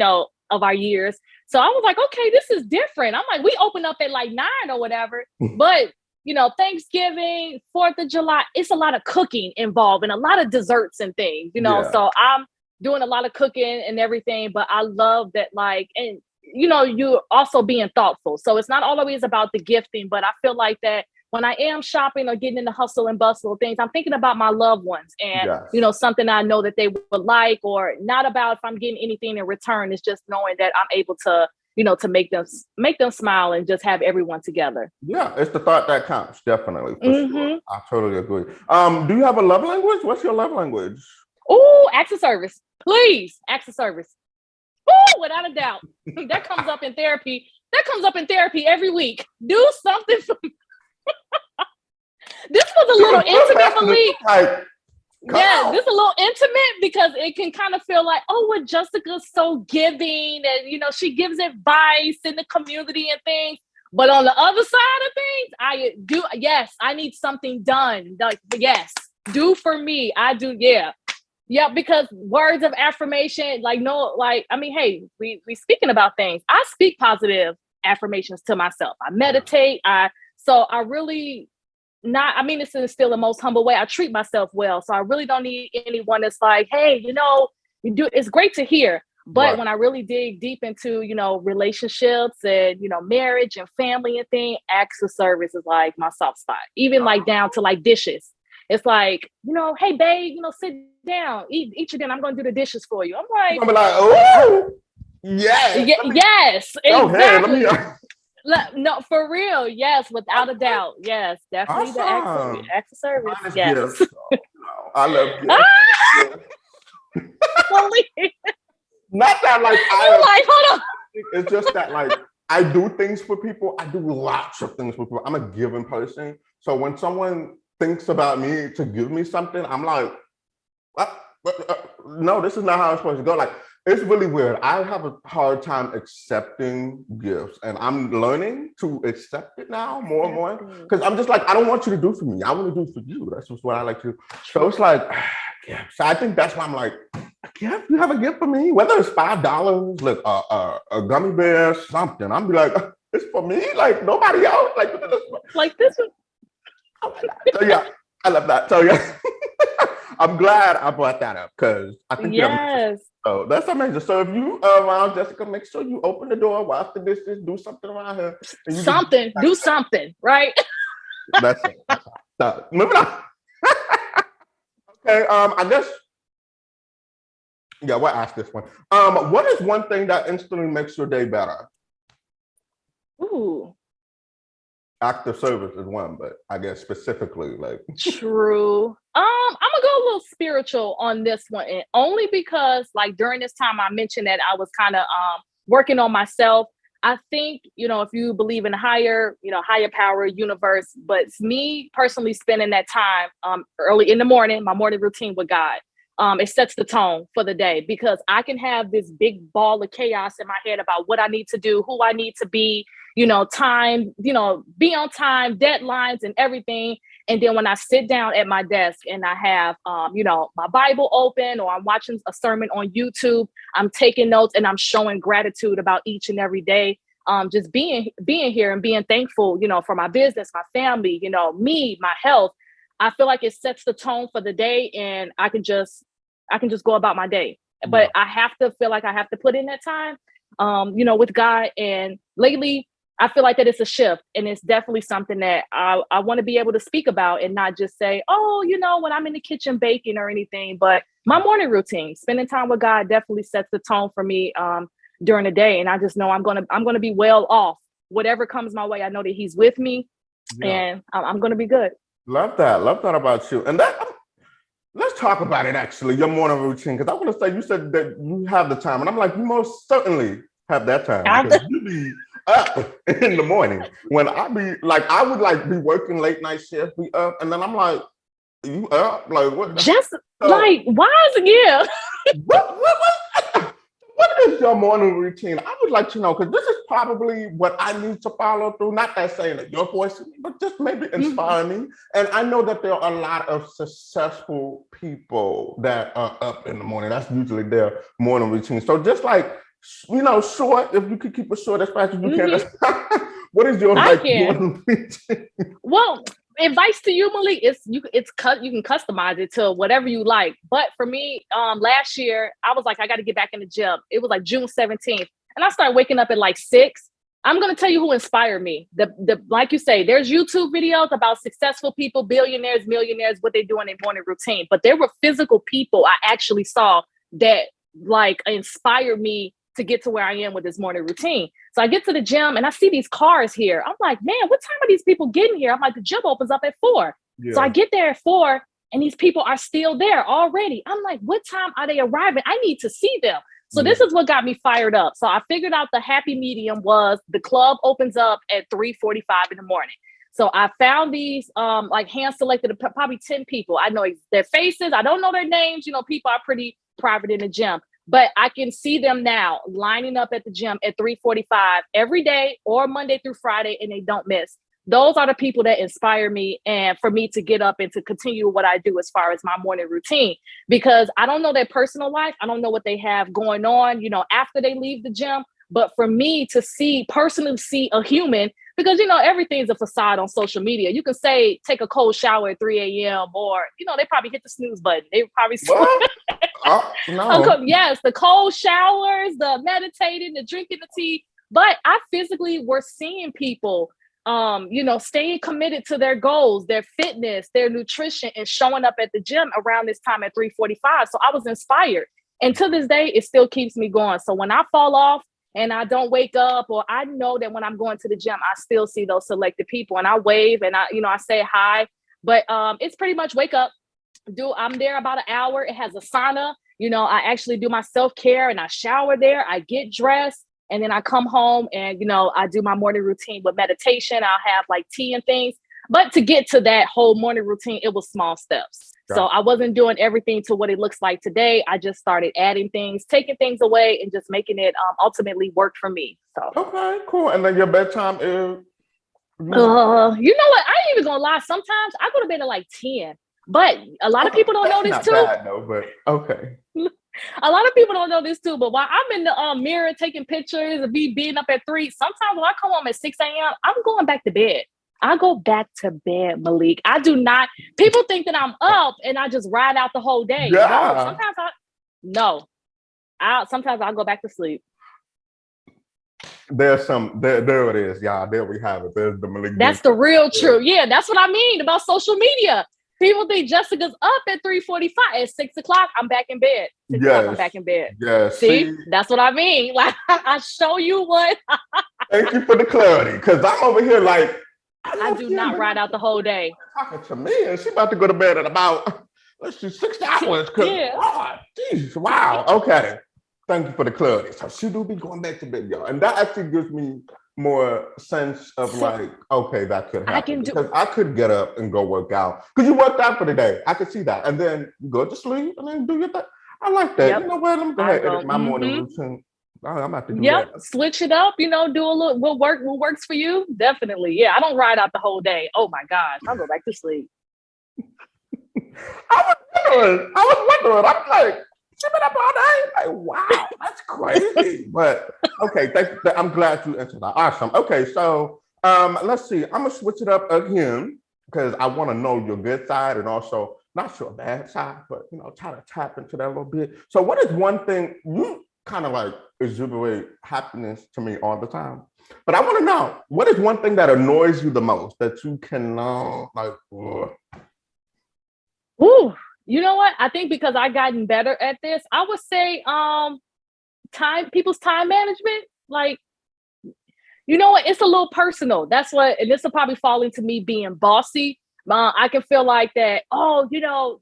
of our years. So I was like, okay, this is different. I'm like, we open up at like 9 or whatever, but Thanksgiving, 4th of July, it's a lot of cooking involved and a lot of desserts and things, so I'm doing a lot of cooking and everything, but I love that, like, and you also being thoughtful. So it's not always about the gifting, but I feel like that when I am shopping or getting in the hustle and bustle of things, I'm thinking about my loved ones and, something I know that they would like, or not about if I'm getting anything in return. It's just knowing that I'm able to, to make them smile and just have everyone together. Yeah, it's the thought that counts, definitely, for sure. I totally agree. Do you have a love language? What's your love language? Oh, acts of service. Please, acts of service. Oh, without a doubt. That comes up in therapy. That comes up in therapy every week. Do something for me. This was a little intimate, Malik. This is a little intimate because it can kind of feel like, oh, well, Jessica's so giving and, she gives advice in the community and things. But on the other side of things, I need something done. Like, yes, do for me. I do. Yeah. Yeah, because words of affirmation, hey, we speaking about things. I speak positive affirmations to myself. I meditate. So I really it's in still the most humble way. I treat myself well. So I really don't need anyone that's like, hey, it's great to hear. But when I really dig deep into, relationships and, marriage and family and things, acts of service is like my soft spot, even like down to like dishes. It's like, hey, babe, sit down, eat your dinner. I'm going to do the dishes for you. I'm like, oh, yes. Yes, exactly. No, for real. Yes, without a doubt. Yes, definitely awesome. The acts of service. Yes. Gifts, I love gifts. Not that like hold on. It's just that like I do things for people. I do lots of things for people. I'm a giving person. So when someone thinks about me to give me something, I'm like, no, this is not how it's supposed to go. Like, it's really weird. I have a hard time accepting gifts, and I'm learning to accept it now more and more. Because I'm just like, I don't want you to do for me. I want to do for you. That's just what I like to do. So it's like, yeah. So I think that's why I'm like, yeah, you have a gift for me, whether it's $5, like a gummy bear, something. I'm be like, it's for me, like nobody else, like this is. So yeah, I love that. So yeah, I'm glad I brought that up because I think so that's amazing. So if you around Jessica, make sure you open the door, wash the dishes, do something around here. Do something, right? That's it. So, moving on. Okay, I guess. Yeah, we'll ask this one. What is one thing that instantly makes your day better? Ooh. Act of service is one, but I guess specifically like true. I'm gonna go a little spiritual on this one, and only because like during this time I mentioned that I was kind of working on myself. I think, if you believe in higher power, universe, but it's me personally spending that time early in the morning, my morning routine with God. It sets the tone for the day because I can have this big ball of chaos in my head about what I need to do, who I need to be, time, be on time, deadlines and everything. And then when I sit down at my desk and I have, my Bible open or I'm watching a sermon on YouTube, I'm taking notes and I'm showing gratitude about each and every day. Just being here and being thankful, for my business, my family, me, my health. I feel like it sets the tone for the day and I can just go about my day. But I have to feel like I have to put in that time, with God. And lately, I feel like that it's a shift, and it's definitely something that I want to be able to speak about and not just say, oh, when I'm in the kitchen baking or anything. But my morning routine, spending time with God, definitely sets the tone for me during the day. And I just know I'm gonna be well off. Whatever comes my way, I know that He's with me, and I'm gonna be good. Love that about you. And that, let's talk about it actually, your morning routine. Because I want to say, you said that you have the time. And I'm like, you most certainly have that time. Because you be up in the morning. When I be like, I would like be working late night shift, be up. And then I'm like, you up? Like, what? Just like, why is it? What is your morning routine? I would like to know, because this is probably what I need to follow through. Not that saying that your voice, but just maybe inspire me. And I know that there are a lot of successful people that are up in the morning. That's usually their morning routine. So just like short, if you could keep it short as fast as you can. Mm-hmm. What is your I like can. morning routine? Well, advice to you, Malik, you can customize it to whatever you like. But for me, last year I was like, I got to get back in the gym. It was like June 17th, and I started waking up at like 6. I'm gonna tell you who inspired me. The like you say, there's YouTube videos about successful people, billionaires, millionaires, what they do in their morning routine. But there were physical people I actually saw that like inspired me to get to where I am with this morning routine. So I get to the gym and I see these cars here. I'm like, man, what time are these people getting here? I'm like, the gym opens up at 4. Yeah. So I get there at 4 and these people are still there already. I'm like, what time are they arriving? I need to see them. So this is what got me fired up. So I figured out the happy medium was the club opens up at 3:45 in the morning. So I found these like hand selected, probably 10 people. I know their faces. I don't know their names. People are pretty private in the gym. But I can see them now lining up at the gym at 3:45 every day or Monday through Friday, and they don't miss. Those are the people that inspire me and for me to get up and to continue what I do as far as my morning routine, because I don't know their personal life. I don't know what they have going on, after they leave the gym. But for me to personally see a human, because, everything's a facade on social media. You can say, take a cold shower at 3 a.m. or, they probably hit the snooze button. They probably no. Yes, the cold showers, the meditating, the drinking the tea. But I physically were seeing people, staying committed to their goals, their fitness, their nutrition, and showing up at the gym around this time at 3:45. So I was inspired. And to this day, it still keeps me going. So when I fall off and I don't wake up, or I know that when I'm going to the gym, I still see those selected people and I wave and I say hi. But it's pretty much wake up. I'm there about an hour. It has a sauna. I actually do my self-care and I shower there. I get dressed and then I come home and, I do my morning routine with meditation. I'll have like tea and things. But to get to that whole morning routine, it was small steps. Got so I wasn't doing everything to what it looks like today. I just started adding things, taking things away, and just making it ultimately work for me. So okay, cool. And then your bedtime is? You know what? I ain't even gonna lie. Sometimes I go to bed at like 10. But a lot of people don't know this too. Bad, though, but okay. A lot of people don't know this too. But while I'm in the mirror taking pictures of me being up at 3, sometimes when I come home at 6 a.m., I'm going back to bed. I go back to bed, Malik. I do not. People think that I'm up and I just ride out the whole day. Yeah. No, sometimes I'll go back to sleep. There's there it is. Yeah, there we have it. There's the Malik. That's the real truth. Yeah, that's what I mean about social media. People think Jessica's up at 3:45. At 6 o'clock, I'm back in bed. 6 o'clock, I'm back in bed. Yes. See, that's what I mean. Like, I show you what. Thank you for the clarity, because I'm over here like, I do not ride out the whole day. Talking to me, and she about to go to bed at about 6 hours. Yeah. Geez, wow. Okay. Thank you for the clarity. So she do be going back to bed, y'all, and that actually gives me more sense of like, okay, that could happen. Because I could get up and go work out. Because you worked out for the day. I could see that. And then you go to sleep and then do your thing. I like that. Yep. You know what? Let me go ahead and edit my morning routine. I'm about to do that. Switch it up, do a little what works for you. Definitely. Yeah. I don't ride out the whole day. Oh my gosh. I'll go back to sleep. I was wondering. I'm like, she been up all day? Like, wow, that's crazy. But okay, I'm glad you answered that. Awesome. Okay, so let's see. I'm gonna switch it up again because I want to know your good side and also not your bad side, but try to tap into that a little bit. So, what is one thing you kind of like exuberate happiness to me all the time? But I want to know, what is one thing that annoys you the most that you can like? Ooh. You know what? I think because I've gotten better at this, I would say people's time management. Like, you know what? It's a little personal. That's what, and this will probably fall into me being bossy. I can feel like that,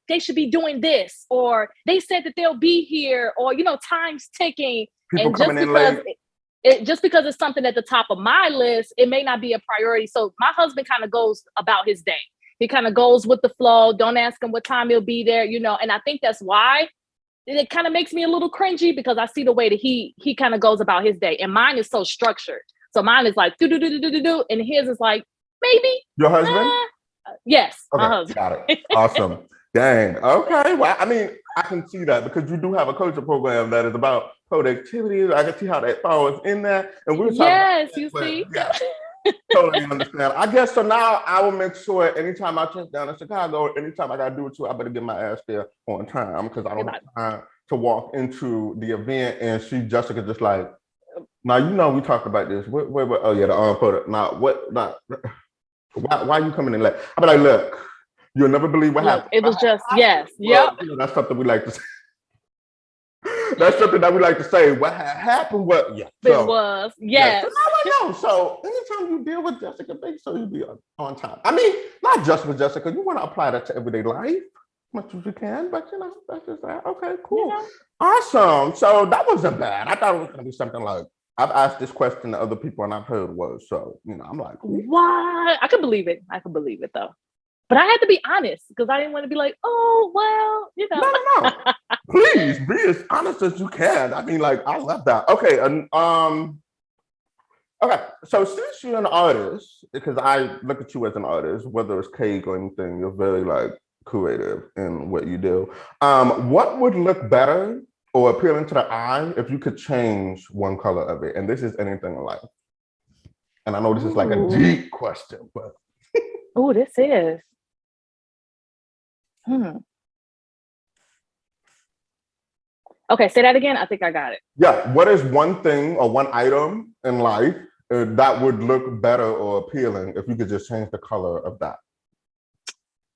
they should be doing this, or they said that they'll be here, or, time's ticking. People and coming in late. Just because it's something at the top of my list, it may not be a priority. So my husband kind of goes about his day. He kind of goes with the flow. Don't ask him what time he'll be there, and I think that's why it kind of makes me a little cringy, because I see the way that he kind of goes about his day, and mine is so structured. So mine is like do, and his is like maybe. Your husband? Yes, okay, my husband. Got it. Awesome. Dang. Okay. Well, I mean, I can see that because you do have a culture program that is about productivity. I can see how that falls in there. And we were talking about Yes, that, you but see. yeah, totally understand. I guess so now I will make sure anytime I touch down in Chicago, or anytime I gotta do it too, I better get my ass there on time because I don't have time to walk into the event and see Jessica just like, now you know we talked about this. What oh yeah, the photo. Now what now why are you coming in late? I'll be like, look, you'll never believe what Look, happened. it was just yes. Well, Yep. you know, that's something we like to say. That's something that we like to say. What happened? What? Yeah. It So, was yeah. So yes. now I know. So anytime you deal with Jessica, make sure you be on time. I mean, not just with Jessica. You want to apply that to everyday life as much as you can. But you know, that's just that. Okay, You cool, know. awesome. So that wasn't bad. I thought it was going to be something like I've asked this question to other people and I've heard was so. You know, I'm like, ooh. What? I could believe it. I could believe it though. But I had to be honest because I didn't want to be like, oh well, you know. No. Please be as honest as you can. I mean, like, I love that. Okay, and okay. So since you're an artist, because I look at you as an artist, whether it's cake or anything, you're very like creative in what you do. What would look better or appealing to the eye if you could change one color of it? And this is anything in life. And I know this is like a deep question, but oh, this is. Okay, say that again. I think I got it. Yeah. What is one thing or one item in life that would look better or appealing if you could just change the color of that?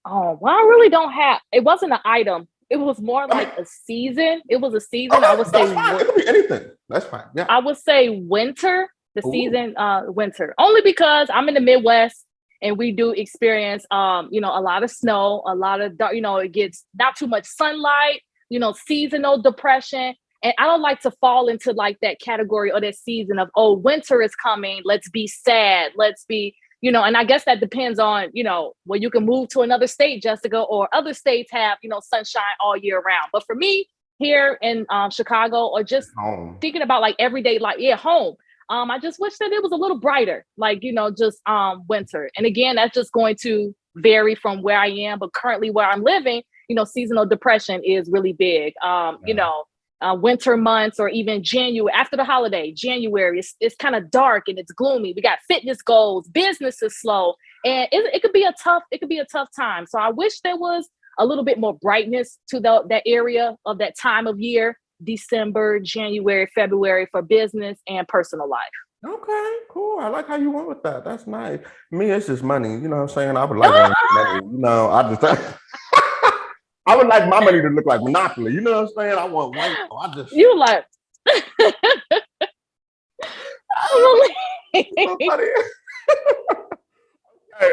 Oh, well, I really don't have. It wasn't an item. It was more like a season. It was a season. Okay, I would say. that's fine. It could be anything. That's fine. Yeah. I would say winter. The Ooh. season, winter. Only because I'm in the Midwest and we do experience, you know, a lot of snow, a lot of dark. You know, it gets not too much sunlight. You know, seasonal depression. And I don't like to fall into like that category or that season of, oh, winter is coming. Let's be sad. Let's be, you know, and I guess that depends on, you know, well, you can move to another state, Jessica, or other states have, you know, sunshine all year round. But for me here in Chicago or just Home. thinking about like everyday, like, yeah, home. I just wish that it was a little brighter, like, you know, just winter. And again, that's just going to vary from where I am. But currently where I'm living, you know, seasonal depression is really big. You know, winter months or even January after the holiday, January, it's kind of dark and it's gloomy. We got fitness goals, business is slow, and it could be a tough time. So I wish there was a little bit more brightness to that area of that time of year, December, January, February for business and personal life. Okay, cool. I like how you went with that. That's nice. Me, it's just money. You know what I'm saying? I would like money. You know, I would like my money to look like Monopoly. You know what I'm saying? I want one. I just you like so funny. Okay,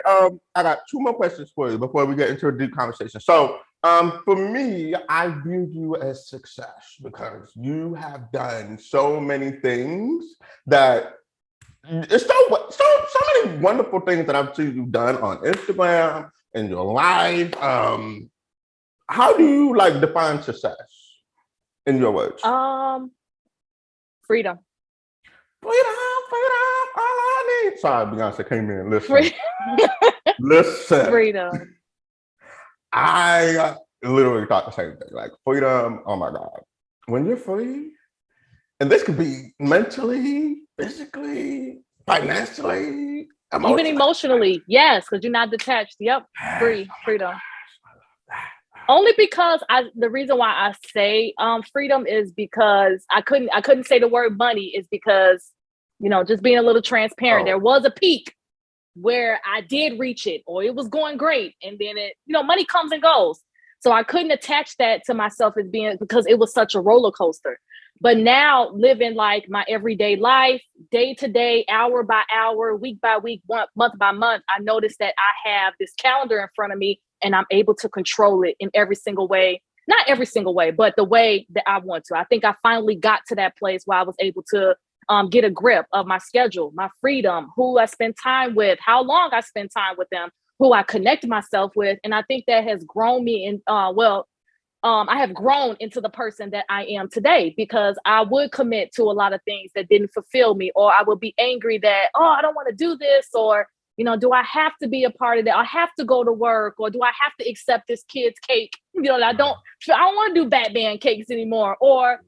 I got two more questions for you before we get into a deep conversation. So, for me, I view you as success because you have done so many things that it's so many wonderful things that I've seen you done on Instagram in your life. How do you like define success in your words? Freedom. Freedom, all I need. Sorry, Beyonce came in. Listen. Listen. Freedom. I literally thought the same thing. Like freedom, oh my God. When you're free, and this could be mentally, physically, financially, even emotionally, yes, because you're not detached. Yep, freedom. Only because the reason why I say freedom is because I couldn't say the word money is because, you know, just being a little transparent. There was a peak where I did reach it or it was going great. And then it, you know, money comes and goes. So I couldn't attach that to myself as being because it was such a roller coaster. But now living like my everyday life, day to day, hour by hour, week by week, month by month, I noticed that I have this calendar in front of me and I'm able to control it in every single way. Not every single way, but the way that I want to. I think I finally got to that place where I was able to get a grip of my schedule, my freedom, who I spend time with, how long I spend time with them, who I connect myself with. And I think that has grown me in, I have grown into the person that I am today because I would commit to a lot of things that didn't fulfill me, or I would be angry that, oh, I don't want to do this, or do I have to be a part of that? I have to go to work, or do I have to accept this kid's cake? I don't want to do Batman cakes anymore, or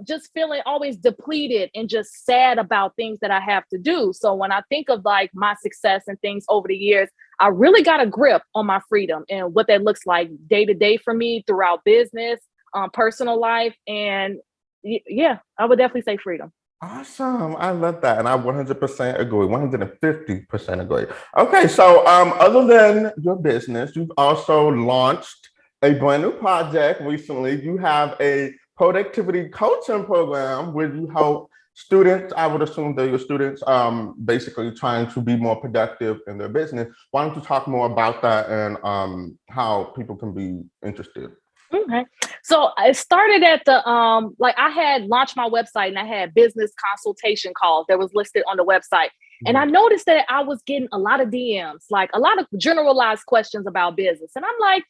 just feeling always depleted and just sad about things that I have to do. So when I think of like my success and things over the years, I really got a grip on my freedom and what that looks like day to day for me throughout business, personal life. And yeah, I would definitely say freedom. Awesome. I love that. And I 100% agree, 150% agree. Okay. So other than your business, you've also launched a brand new project recently. You have a productivity coaching program where you help students, I would assume they're your students, basically trying to be more productive in their business. Why don't you talk more about that and how people can be interested? Okay. So I started at the I had launched my website and I had business consultation calls that was listed on the website. And I noticed that I was getting a lot of DMs, like a lot of generalized questions about business. And I'm like,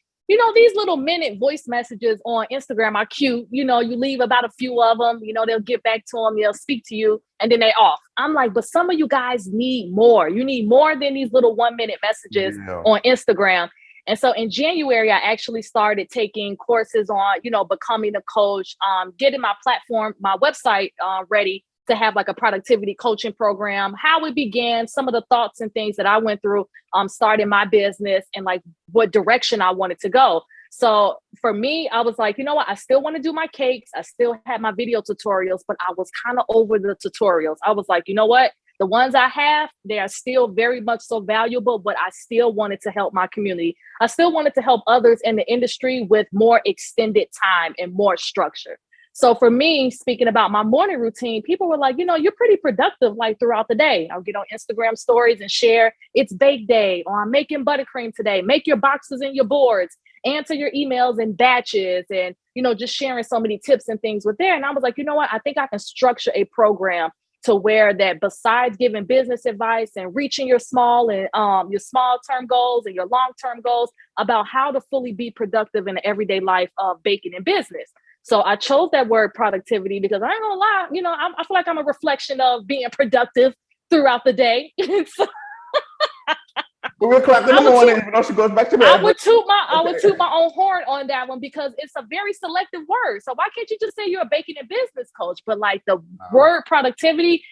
these little minute voice messages on Instagram are cute. You leave about a few of them, they'll get back to them, they'll speak to you, and then they off. I'm like, but some of you guys need more. You need more than these little 1 minute messages on Instagram. And so in January, I actually started taking courses on, becoming a coach, getting my platform, my website ready to have like a productivity coaching program, how it began, some of the thoughts and things that I went through starting my business and like what direction I wanted to go. So for me, I was like, you know what? I still want to do my cakes. I still had my video tutorials, but I was kind of over the tutorials. I was like, you know what? The ones I have, they are still very much so valuable, but I still wanted to help my community. I still wanted to help others in the industry with more extended time and more structure. So for me, speaking about my morning routine, people were like, you're pretty productive like throughout the day. I'll get on Instagram stories and share it's bake day, or I'm making buttercream today. Make your boxes and your boards, answer your emails in batches, and, just sharing so many tips and things with there. And I was like, you know what? I think I can structure a program to where that besides giving business advice and reaching your small and your small term goals and your long term goals about how to fully be productive in the everyday life of baking and business. So I chose that word productivity because I ain't gonna lie, I feel like I'm a reflection of being productive throughout the day. So, we'll clap in the morning, even though she goes back to bed. I would toot my own horn on that one because it's a very selective word. So why can't you just say you're a baking and business coach? But like the word productivity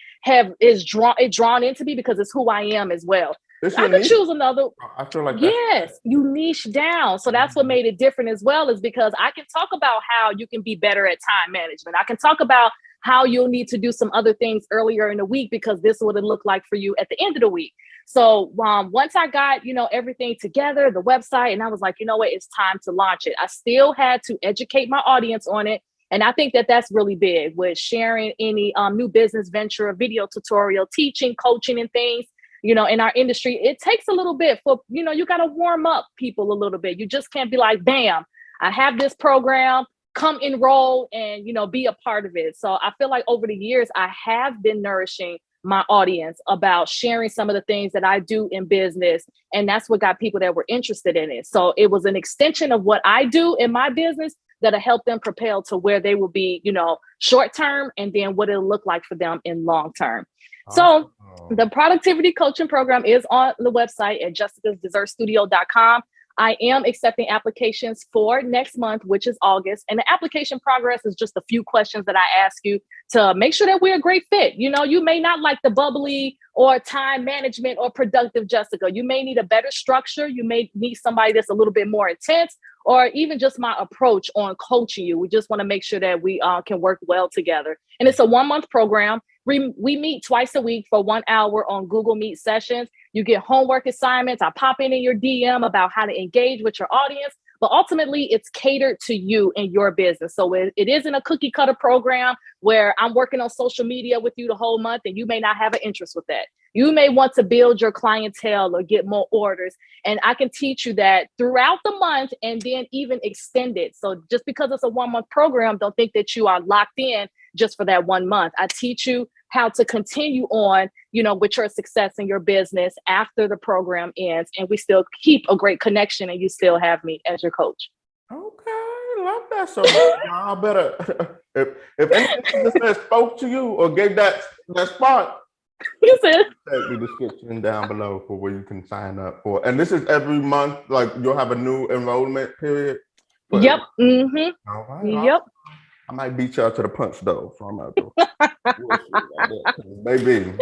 is drawn into me because it's who I am as well. I could choose another. I feel like yes, you niche down. So that's what made it different as well, is because I can talk about how you can be better at time management. I can talk about how you'll need to do some other things earlier in the week because this is what it looked like for you at the end of the week. So once I got, everything together, the website, and I was like, you know what, it's time to launch it. I still had to educate my audience on it. And I think that that's really big with sharing any new business venture, video tutorial, teaching, coaching and things. In our industry, it takes a little bit for, you got to warm up people a little bit. You just can't be like, bam, I have this program, come enroll and, be a part of it. So I feel like over the years, I have been nourishing my audience about sharing some of the things that I do in business. And that's what got people that were interested in it. So it was an extension of what I do in my business that'll help them propel to where they will be, short term, and then what it'll look like for them in long term. So the productivity coaching program is on the website at jessicasdessertstudio.com. I am accepting applications for next month, which is August. And the application progress is just a few questions that I ask you to make sure that we're a great fit. You may not like the bubbly or time management or productive Jessica. You may need a better structure. You may need somebody that's a little bit more intense, or even just my approach on coaching you. We just want to make sure that we can work well together. And it's a 1-month program. We meet twice a week for 1 hour on Google Meet sessions. You get homework assignments. I pop in your DM about how to engage with your audience. But ultimately, it's catered to you and your business. So it isn't a cookie cutter program where I'm working on social media with you the whole month and you may not have an interest with that. You may want to build your clientele or get more orders. And I can teach you that throughout the month and then even extend it. So just because it's a 1-month program, don't think that you are locked in just for that 1 month. I teach you how to continue on, with your success in your business after the program ends, and we still keep a great connection and you still have me as your coach. Okay, love that. So y'all better, if anything that spoke to you or gave that spark, You said, Check the description down below for where you can sign up for. And this is every month, like you'll have a new enrollment period. yep. Mm-hmm. All right, Yep. I might beat y'all to the punch though, so I'm out there. We'll see about that, baby.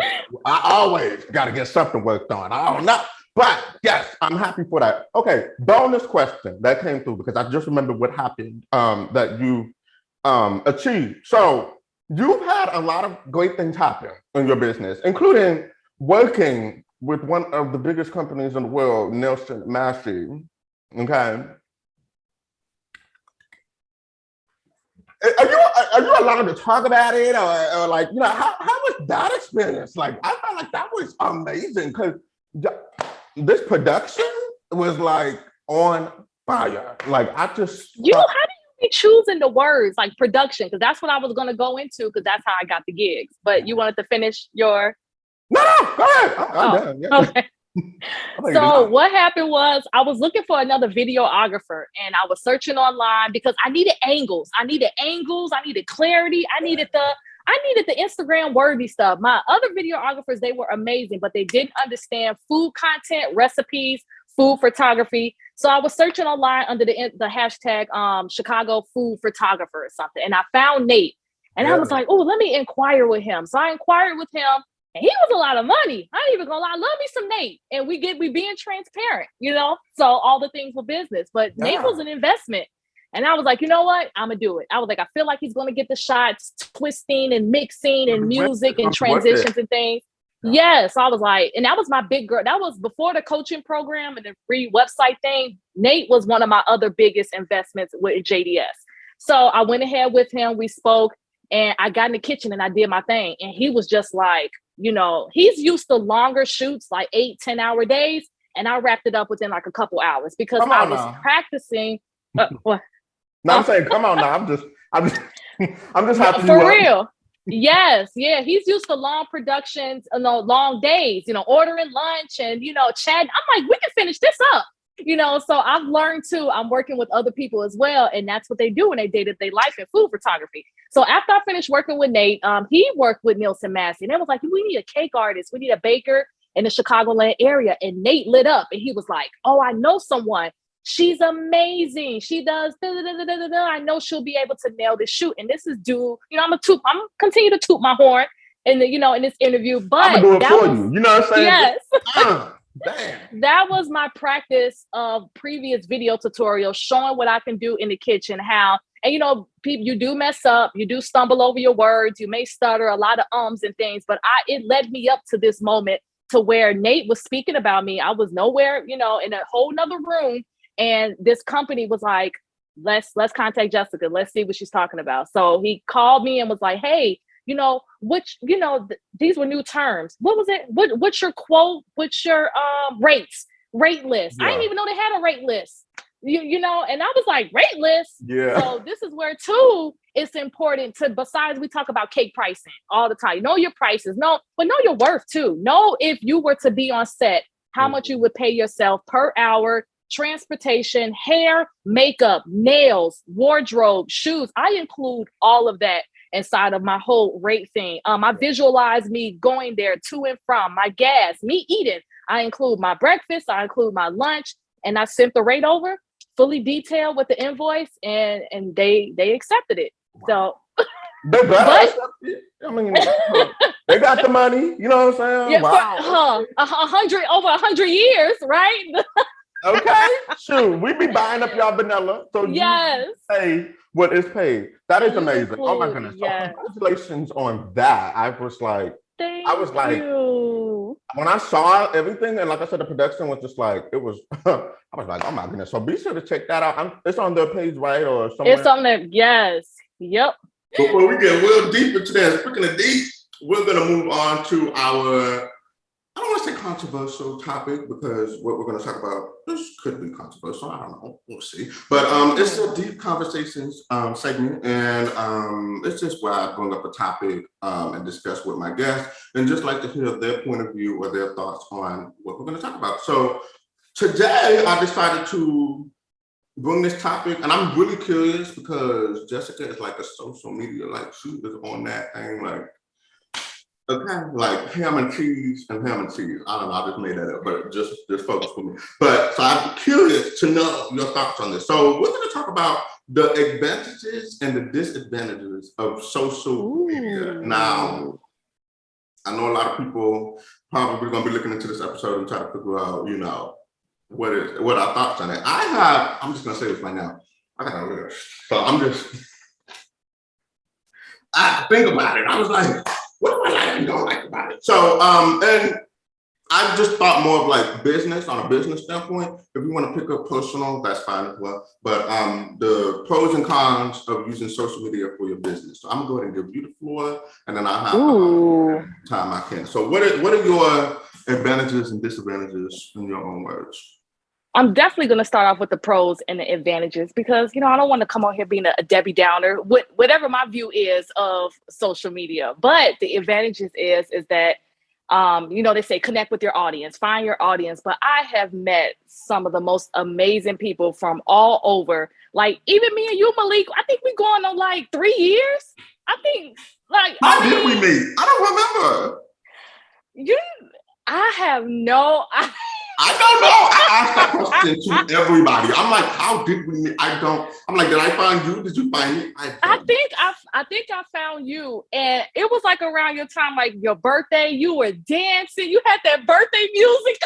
I always got to get something worked on. I don't know. But yes, I'm happy for that. Okay, bonus question that came through because I just remembered what happened that you achieved. So you've had a lot of great things happen in your business, including working with one of the biggest companies in the world, Nelson Massey. Okay. Are you allowed to talk about it, or like, you know, how was that experience? Like, I felt like that was amazing because this production was like on fire. Like, I just how do you be choosing the words like production? Because that's what I was going to go into because that's how I got the gigs. But you wanted to finish your. No, go ahead. I'm done. Yeah. Okay. So what happened was I was looking for another videographer and I was searching online because I needed angles. I needed clarity. I needed the Instagram worthy stuff. My other videographers, they were amazing, but they didn't understand food content, recipes, food photography. So I was searching online under the hashtag Chicago food photographer or something. And I found Nate and I was like, oh, let me inquire with him. So I inquired with him. And he was a lot of money. I ain't even gonna lie. I love me some Nate. And we being transparent, you know? So all the things were business. But Nate was an investment. And I was like, you know what? I'm gonna do it. I was like, I feel like he's gonna get the shots, twisting and mixing and music and transitions and things. Yeah. So I was like, and that was my big girl. That was before the coaching program and the free website thing. Nate was one of my other biggest investments with JDS. So I went ahead with him. We spoke and I got in the kitchen and I did my thing. And he was just like, you know, he's used to longer shoots, like 8-10 hour days. And I wrapped it up within like a couple hours because I was practicing. What? No, I'm saying, come on now. I'm just happy for real. Yes. Yeah. He's used to long productions, long days, you know, ordering lunch and, you know, chatting. I'm like, we can finish this up, you know? So I've learned too, I'm working with other people as well. And that's what they do in their day-to-day life in food photography. So after I finished working with Nate, he worked with Nielsen Massey and it was like, we need a cake artist. We need a baker in the Chicagoland area. And Nate lit up and he was like, oh, I know someone. She's amazing. She does. I know she'll be able to nail this shoot. And this is due. You know, I'm continue to toot my horn in the, you know, in this interview. But I'm gonna do it for you. You know what I'm saying? Yes. Damn. That was my practice of previous video tutorials showing what I can do in the kitchen. How, and you know, people, you do mess up. You do stumble over your words. You may stutter a lot of ums and things. But it led me up to this moment to where Nate was speaking about me. I was nowhere, you know, in a whole nother room. And this company was like, let's contact Jessica. Let's see what she's talking about. So he called me and was like, hey, you know, these were new terms. What was it? What's your quote? What's your rate list? Yeah. I didn't even know they had a rate list. You know, and I was like, rate list? Yeah. So this is where too, it's important to, besides we talk about cake pricing all the time. Know your prices, but know your worth too. Know if you were to be on set, how much you would pay yourself per hour, transportation, hair, makeup, nails, wardrobe, shoes. I include all of that inside of my whole rate thing. I visualize me going there to and from, my gas, me eating. I include my breakfast, I include my lunch, and I sent the rate over, fully detailed with the invoice, and they accepted it. Wow. So they got it. I mean, they got the money. You know what I'm saying? Yeah, wow. Over 100 years, right? Okay, shoot, we be buying up y'all vanilla, so yes, you pay what is paid. That is amazing. Oh my goodness! Yes. So congratulations on that. I was like, Thank you. When I saw everything, and like I said, the production was just like it was. I was like, oh my goodness! So be sure to check that out. It's on their page, right, or somewhere. It's on there. Yes. Yep. Before we get real deep into that, speaking of deep, we're gonna move on to our. I don't want to say controversial topic because what we're going to talk about, this could be controversial. I don't know. We'll see. But it's a deep conversations segment. And it's just where I bring up a topic and discuss with my guests and just like to hear their point of view or their thoughts on what we're going to talk about. So today I decided to bring this topic and I'm really curious because Jessica is like a social media, like she is on that thing like Okay, like ham and cheese and ham and cheese. I don't know, I just made that up, but just focus for me. But so I'm curious to know your thoughts on this. So we're going to talk about the advantages and the disadvantages of social media. Now, I know a lot of people probably going to be looking into this episode and try to figure out, you know, what our thoughts on it. I'm just going to say this right now. I got a list. So I think about it. I was like, what do I like and don't like about it? So, and I just thought more of like business on a business standpoint. If you want to pick up personal, that's fine as well. But the pros and cons of using social media for your business. So I'm gonna go ahead and give you the floor, and then I'll have time I can. So what are your advantages and disadvantages in your own words? I'm definitely going to start off with the pros and the advantages because, you know, I don't want to come on here being a Debbie Downer, whatever my view is of social media. But the advantages is that, you know, they say connect with your audience, find your audience. But I have met some of the most amazing people from all over. Like even me and you, Malik, I think we're going on like 3 years. I think like. How did we meet? I don't remember. I have no. I don't know. I asked that question to everybody. I'm like, how did we meet? I'm like, did I find you? Did you find me? I think I found you, and it was like around your time, like your birthday. You were dancing. You had that birthday music.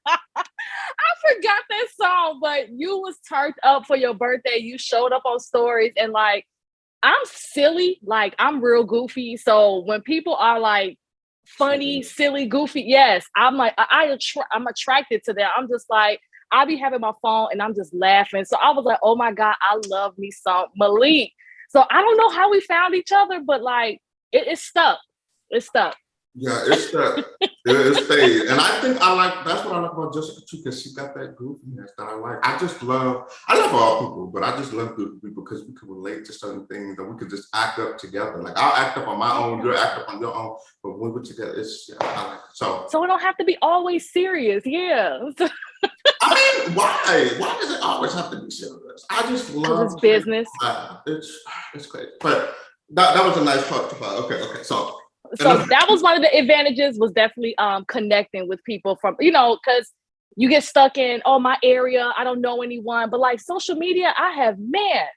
I forgot that song, but you was turned up for your birthday. You showed up on stories, and like, I'm silly. Like, I'm real goofy. So when people are like, funny, silly, goofy. Yes, I'm like I'm attracted to that. I'm just like I be having my phone and I'm just laughing. So I was like, oh my God, I love me some Malik. So I don't know how we found each other, but like it stuck. It stuck. Yeah, it's stuck. It stayed. And I think that's what I like about Jessica too, because she got that goofiness that I like. I love all people, but I just love goofy people because we can relate to certain things and we could just act up together. Like I'll act up on my own, you'll act up on your own, but when we're together, I like it. So it don't have to be always serious. Yeah. I mean, why? Why does it always have to be serious? I just love it's business. It's crazy. But that was a nice part to find. Okay. So that was one of the advantages, was definitely connecting with people from, you know, because you get stuck in, my area, I don't know anyone. But like social media, I have,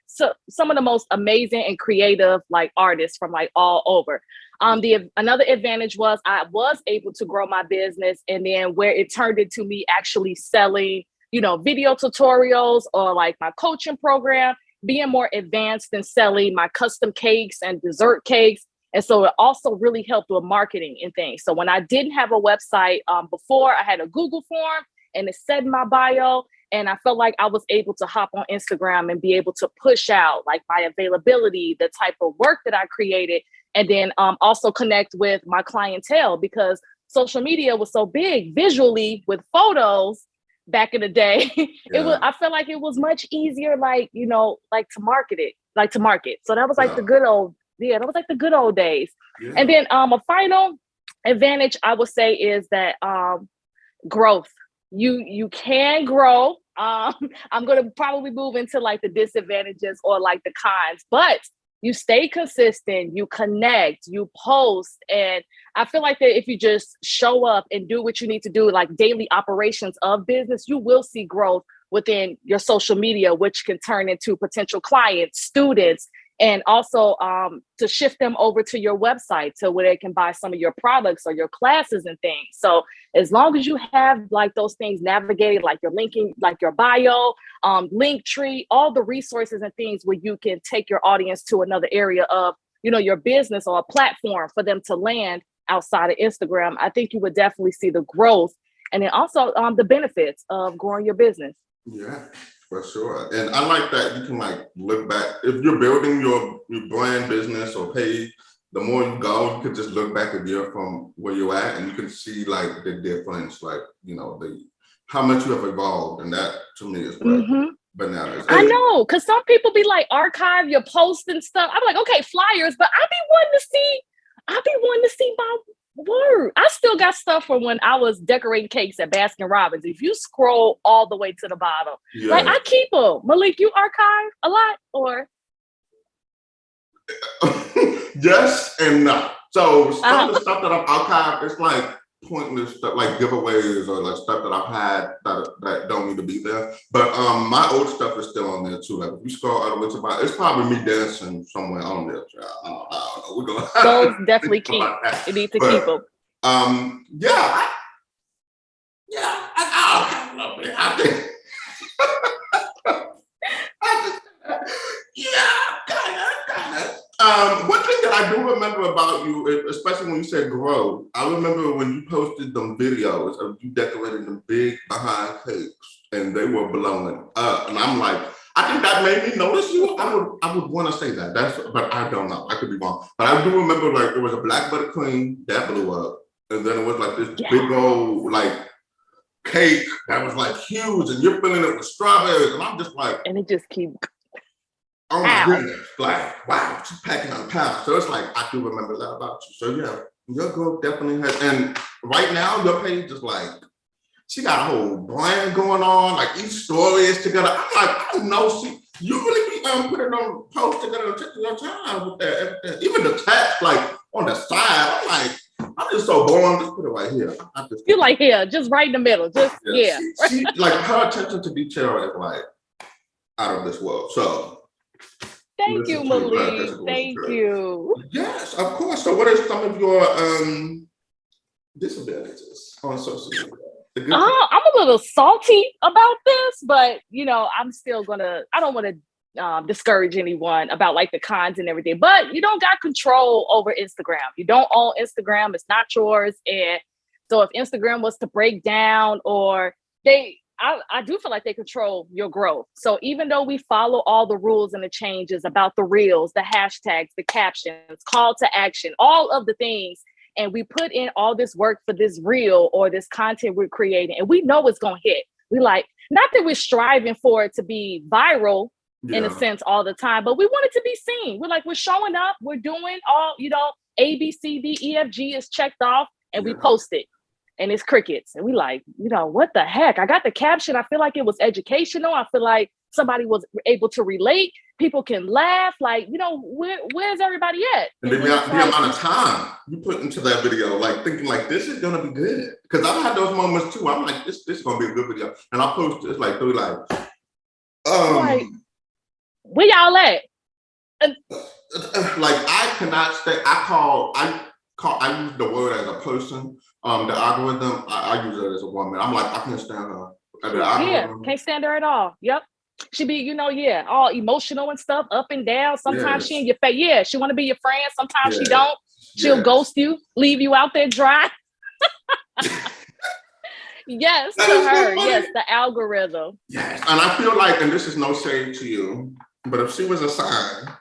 some of the most amazing and creative like artists from like all over. Another advantage was I was able to grow my business, and then where it turned into me actually selling, you know, video tutorials or like my coaching program, being more advanced in selling my custom cakes and dessert cakes. And so it also really helped with marketing and things. So when I didn't have a website before, I had a Google form and it said in my bio, and I felt like I was able to hop on Instagram and be able to push out like my availability, the type of work that I created, and then also connect with my clientele, because social media was so big visually with photos back in the day. I felt like it was much easier, like, you know, like to market. So that was like the good old days. Yeah. And then a final advantage I would say is that growth. You can grow. I'm gonna probably move into like the disadvantages or like the cons, but you stay consistent, you connect, you post. And I feel like that if you just show up and do what you need to do, like daily operations of business, you will see growth within your social media, which can turn into potential clients, students, and also to shift them over to your website to where they can buy some of your products or your classes and things. So as long as you have like those things navigated, like your linking, like your bio, link tree, all the resources and things where you can take your audience to another area of, you know, your business or a platform for them to land outside of Instagram, I think you would definitely see the growth and then also the benefits of growing your business. Yeah. For sure. And I like that you can like look back. If you're building your brand, business, or page, the more you go, you can just look back a year from where you're at and you can see like the difference, like, you know, how much you have evolved. And that to me is like bananas. I know, because some people be like archive your posts and stuff. I'm like, okay, flyers, but I be wanting to see my word. I still got stuff from when I was decorating cakes at Baskin Robbins. If you scroll all the way to the bottom, like I keep them. Malik, you archive a lot, or? Yes and no. So some of the stuff that I've archived, it's like pointless stuff, like giveaways or like stuff that I've had that don't need to be there. But my old stuff is still on there too. Like if you scroll all the way to my, it's probably me dancing somewhere on there. I don't know. We're gonna those definitely keep. You need to keep them. I love it. I think. One thing that I do remember about you, especially when you said grow, I remember when you posted them videos of you decorating them big behind cakes and they were blowing up. And I'm like, I think that made me notice you. I would want to say that. But I don't know. I could be wrong. But I do remember like there was a black buttercream that blew up. And then it was like this big old like cake that was like huge and you're filling it with strawberries. And I'm just like, and it just keeps. Oh my goodness, like, wow, she's packing on pounds. So it's like, I do remember that about you. So yeah, your growth definitely has, and right now your page is like, she got a whole brand going on, like each story is together. I'm like, I don't know, you really be putting on posts together and taking your time with that. Even the text, like on the side, I'm like, I'm just so bored, just put it right here. You're like, here, just right in the middle, just, yeah. She like, her attention to detail is like out of this world, so. Thank you, Malik. Thank you. Yes, of course. So what are some of your disadvantages on social media? I'm a little salty about this, but I'm still I don't want to discourage anyone about like the cons and everything, but you don't got control over Instagram. You don't own Instagram. It's not yours. And so if Instagram was to break down or I do feel like they control your growth. So even though we follow all the rules and the changes about the reels, the hashtags, the captions, call to action, all of the things, and we put in all this work for this reel or this content we're creating, and we know it's going to hit. We like, not that we're striving for it to be viral in a sense all the time, but we want it to be seen. We're like, we're showing up, we're doing all, A, B, C, D, E, F, G is checked off, and we post it. And it's crickets. And we like, what the heck? I got the caption. I feel like it was educational. I feel like somebody was able to relate. People can laugh. Like, where's everybody at? And the amount of time you put into that video, like thinking like, this is going to be good. Because I've had those moments too. I'm like, this is going to be a good video. And I'll post it. It's like, they're like, where y'all at? Like, I cannot stay. I use the word as a person. The algorithm, I use it as a woman. I'm like, I can't stand her. Can't stand her at all. Yep. She be, all emotional and stuff, up and down. Sometimes she in your face. Yeah, she want to be your friend. Sometimes she don't. She'll ghost you, leave you out there dry. Yes, to her. Yes, the algorithm. Yes, and I feel like, and this is no shade to you, but if she was a sign,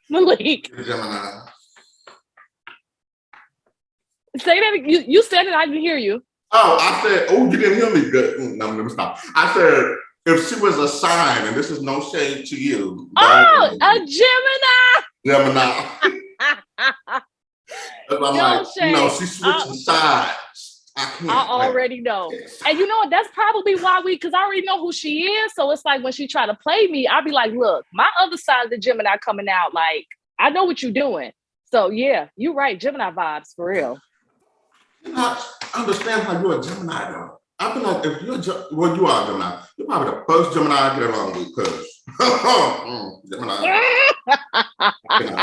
Malik. Gemini. Say that. You said it. I didn't hear you. Oh, I said, you didn't hear me. Good. No, let me stop. I said, if she was a sign, and this is no shade to you. Oh, a Gemini. I'm she's switching sides. I already know. And you know what? That's probably why because I already know who she is. So it's like when she try to play me, I'll be like, look, my other side of the Gemini coming out. Like, I know what you're doing. So yeah, you're right. Gemini vibes for real. I understand how you're a Gemini though. I feel like if you're you are a Gemini, you're probably the first Gemini I get along with because Gemini.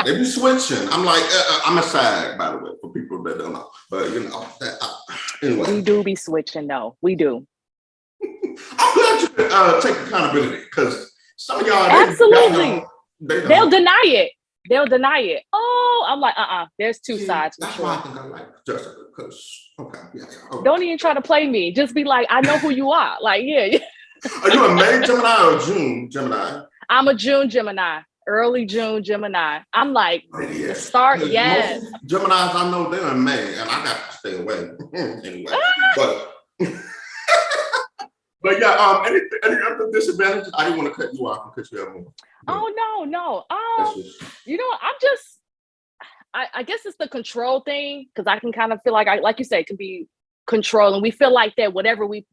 They be switching. I'm like, I'm a sag, by the way, for people that don't know. But anyway. We do be switching though. We do. I'm glad you take accountability because some of y'all absolutely they'll deny it. They'll deny it. Oh, I'm like, there's two sides for sure. Why I think I like Jessica because Don't even try to play me. Just be like, I know who you are. Like, yeah. Are you a May Gemini or a June Gemini? I'm a June Gemini. Early June Gemini. I'm like, the start, yes. Most Geminis I know, they're in May, and I got to stay away. Anyway, but yeah, any other disadvantages? I didn't want to cut you off because you have more. Oh, no. You know, I guess it's the control thing because I can kind of feel like you said, it can be control. And we feel like that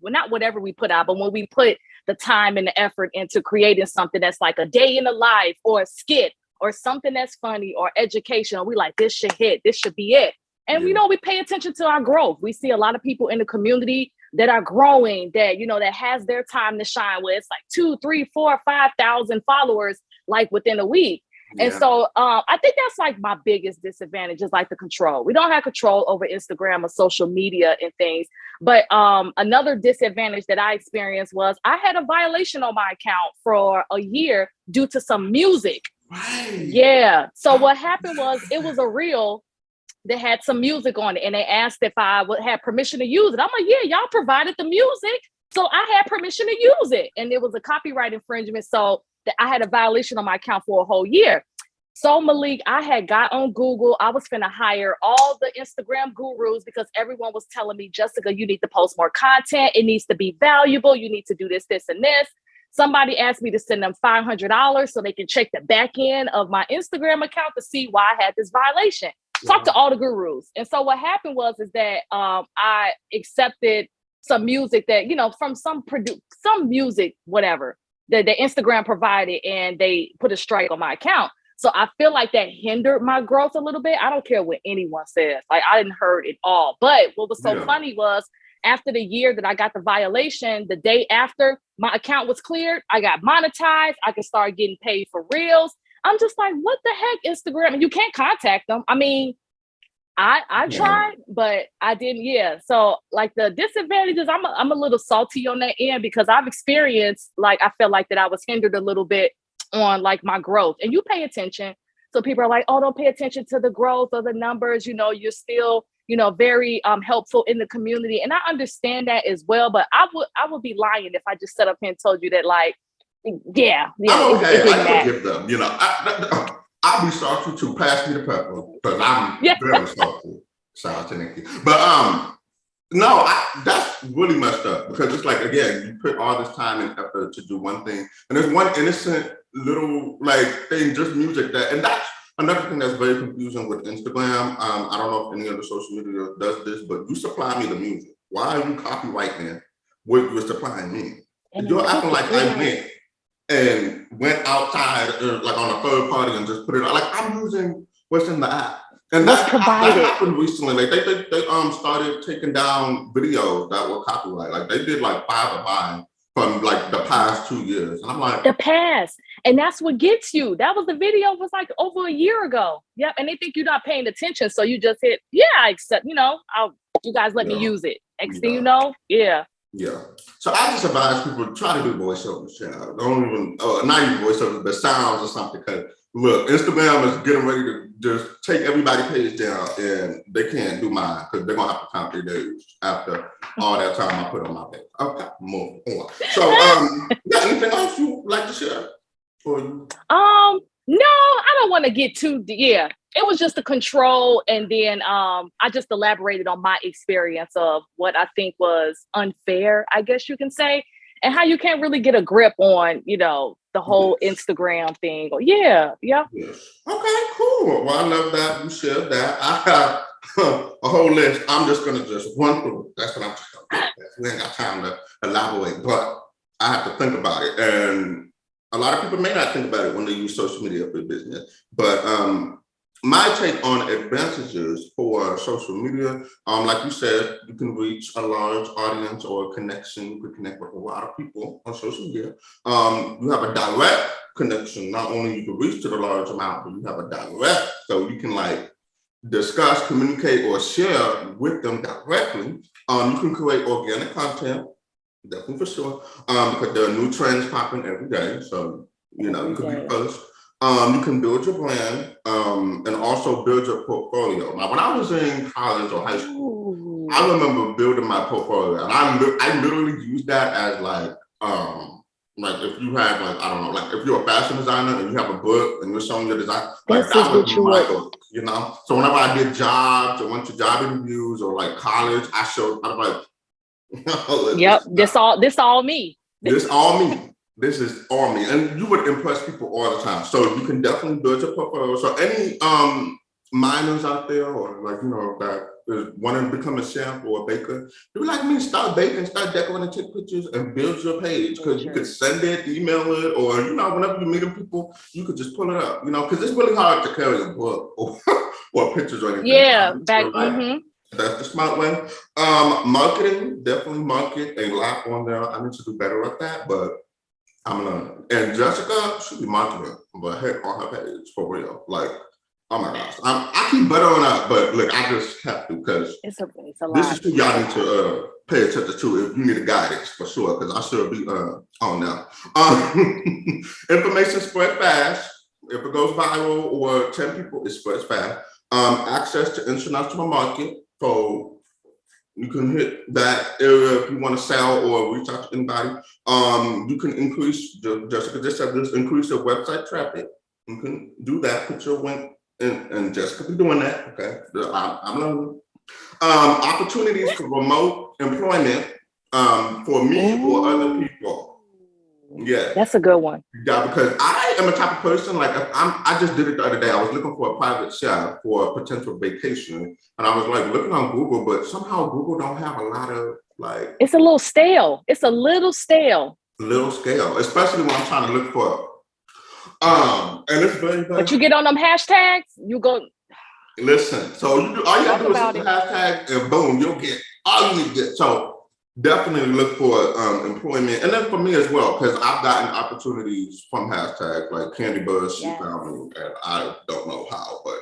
not whatever we put out, but when we put the time and the effort into creating something that's like a day in the life or a skit or something that's funny or educational, we like, this should hit, this should be it. And we pay attention to our growth. We see a lot of people in the community that are growing, that, that has their time to shine, where it's like 2, 3, 4, 5,000 followers like within a week. And so I think that's like my biggest disadvantage, is like the control. We don't have control over Instagram or social media and things. But another disadvantage that I experienced was I had a violation on my account for a year due to some music. Right. Yeah. So what happened was, it was a reel that had some music on it, and they asked if I would have permission to use it. I'm like, yeah, y'all provided the music, so I had permission to use it. And it was a copyright infringement, so that I had a violation on my account for a whole year. So Malik, I had got on Google. I was finna hire all the Instagram gurus, because everyone was telling me, Jessica, you need to post more content. It needs to be valuable. You need to do this, this, and this. Somebody asked me to send them $500 so they can check the back end of my Instagram account to see why I had this violation. Talk to all the gurus. And so what happened is that I accepted some music that, from some music, whatever, that the Instagram provided, and they put a strike on my account. So I feel like that hindered my growth a little bit. I don't care what anyone says. Like, I didn't heard it all. But what was so funny was, after the year that I got the violation, the day after my account was cleared, I got monetized. I could start getting paid for reels. I'm just like, what the heck, Instagram? And you can't contact them. I mean, I tried, but I didn't. Yeah. So like, the disadvantages, I'm a little salty on that end, because I've experienced, like, I felt like that I was hindered a little bit on like my growth. And you pay attention. So people are like, oh, don't pay attention to the growth or the numbers. You're still, very helpful in the community. And I understand that as well. But I would be lying if I just sat up here and told you that, like, yeah. Okay, I forgive them. I'll be salty to pass me the pepper, because I'm very salty. Shout out to Nikki. But no, that's really messed up, because it's like, again, you put all this time and effort to do one thing, and there's one innocent little like thing, just music, and that's another thing that's very confusing with Instagram. I don't know if any other social media does this, but you supply me the music. Why are you copywriting what you're supplying me? You're acting like I went outside, like on a third party, and just put it on. Like, I'm using what's in the app. And that happened recently. Like, they started taking down videos that were copyright. Like, they did like 5 of mine from like the past 2 years. And I'm like, the past. And that's what gets you. That was the video was like over a year ago. Yep. And they think you're not paying attention. So you just hit, I accept, you guys let me use it. Next thing you know, Yeah. So I just advise people to try to do voiceovers. Don't even, not even voiceovers, but sounds or something. Because look, Instagram is getting ready to just take everybody's page down, and they can't do mine, because they're gonna have to count their days after all that time I put on my page. Okay, move on. So, anything else you like to share? For you? No, I don't want to get too. Yeah, it was just the control, and then I just elaborated on my experience of what I think was unfair, I guess you can say, and how you can't really get a grip on, the whole Instagram thing. Yeah. Okay, cool. Well, I love that you shared that. I have a whole list. I'm just gonna just run through. That's what I'm just gonna do. We ain't got time to elaborate, but I have to think about it. And a lot of people may not think about it when they use social media for business. But my take on advantages for social media, like you said, you can reach a large audience or a connection. You could connect with a lot of people on social media. You have a direct connection. Not only you can reach to the large amount, but you have a direct, so you can like discuss, communicate, or share with them directly. You can create organic content, definitely for sure, because there are new trends popping every day. So, you could be first. You can build your brand, and also build your portfolio. Now, when I was in college or high school, I remember building my portfolio, and I literally used that as like if you had like, I don't know, like if you're a fashion designer and you have a book and you're showing your design, like that was my book, So whenever I did jobs or went to job interviews or like college, I was like, yep, this all me. This all me. This is all me. And you would impress people all the time. So you can definitely build your portfolio. So any minors out there, or like, that want to become a chef or a baker, do like me, start baking, start decorating, take pictures, and build your page. Because you could send it, email it, or whenever you meet people, you could just pull it up. Because it's really hard to carry a book or pictures or anything. Yeah, that's the smart way. Marketing, definitely market a lot on there. I need to do better at that, but I'm learning. And Jessica should be marketing, but heck on her page for real. Like, oh my gosh, I keep buttering up, but look, I just have to because it's a lot. This is who y'all need to pay attention to if you need a guidance for sure, because I should be on now. Information spread fast. If it goes viral or 10 people, it spreads fast. Access to international market, so you can hit that area if you want to sell or reach out to anybody. You can increase, Jessica just said this, increase your website traffic. You can do that, put your link, and Jessica be doing that, okay? I'm learning. Opportunities for remote employment for me or other people. Yeah, that's a good one. Yeah, because I am a type of person, like I just did it the other day. I was looking for a private chef for a potential vacation, and I was like looking on Google, but somehow Google don't have a lot of like. It's a little stale. It's a little stale. Little scale, especially when I'm trying to look for. And it's very. But you get on them hashtags, you go. Listen, so you do all you have to do is hit the hashtag, and boom, you'll get all you need to get. So. Definitely look for employment, and then for me as well, because I've gotten opportunities from hashtags like Candy Buzz. She found me, and I don't know how, but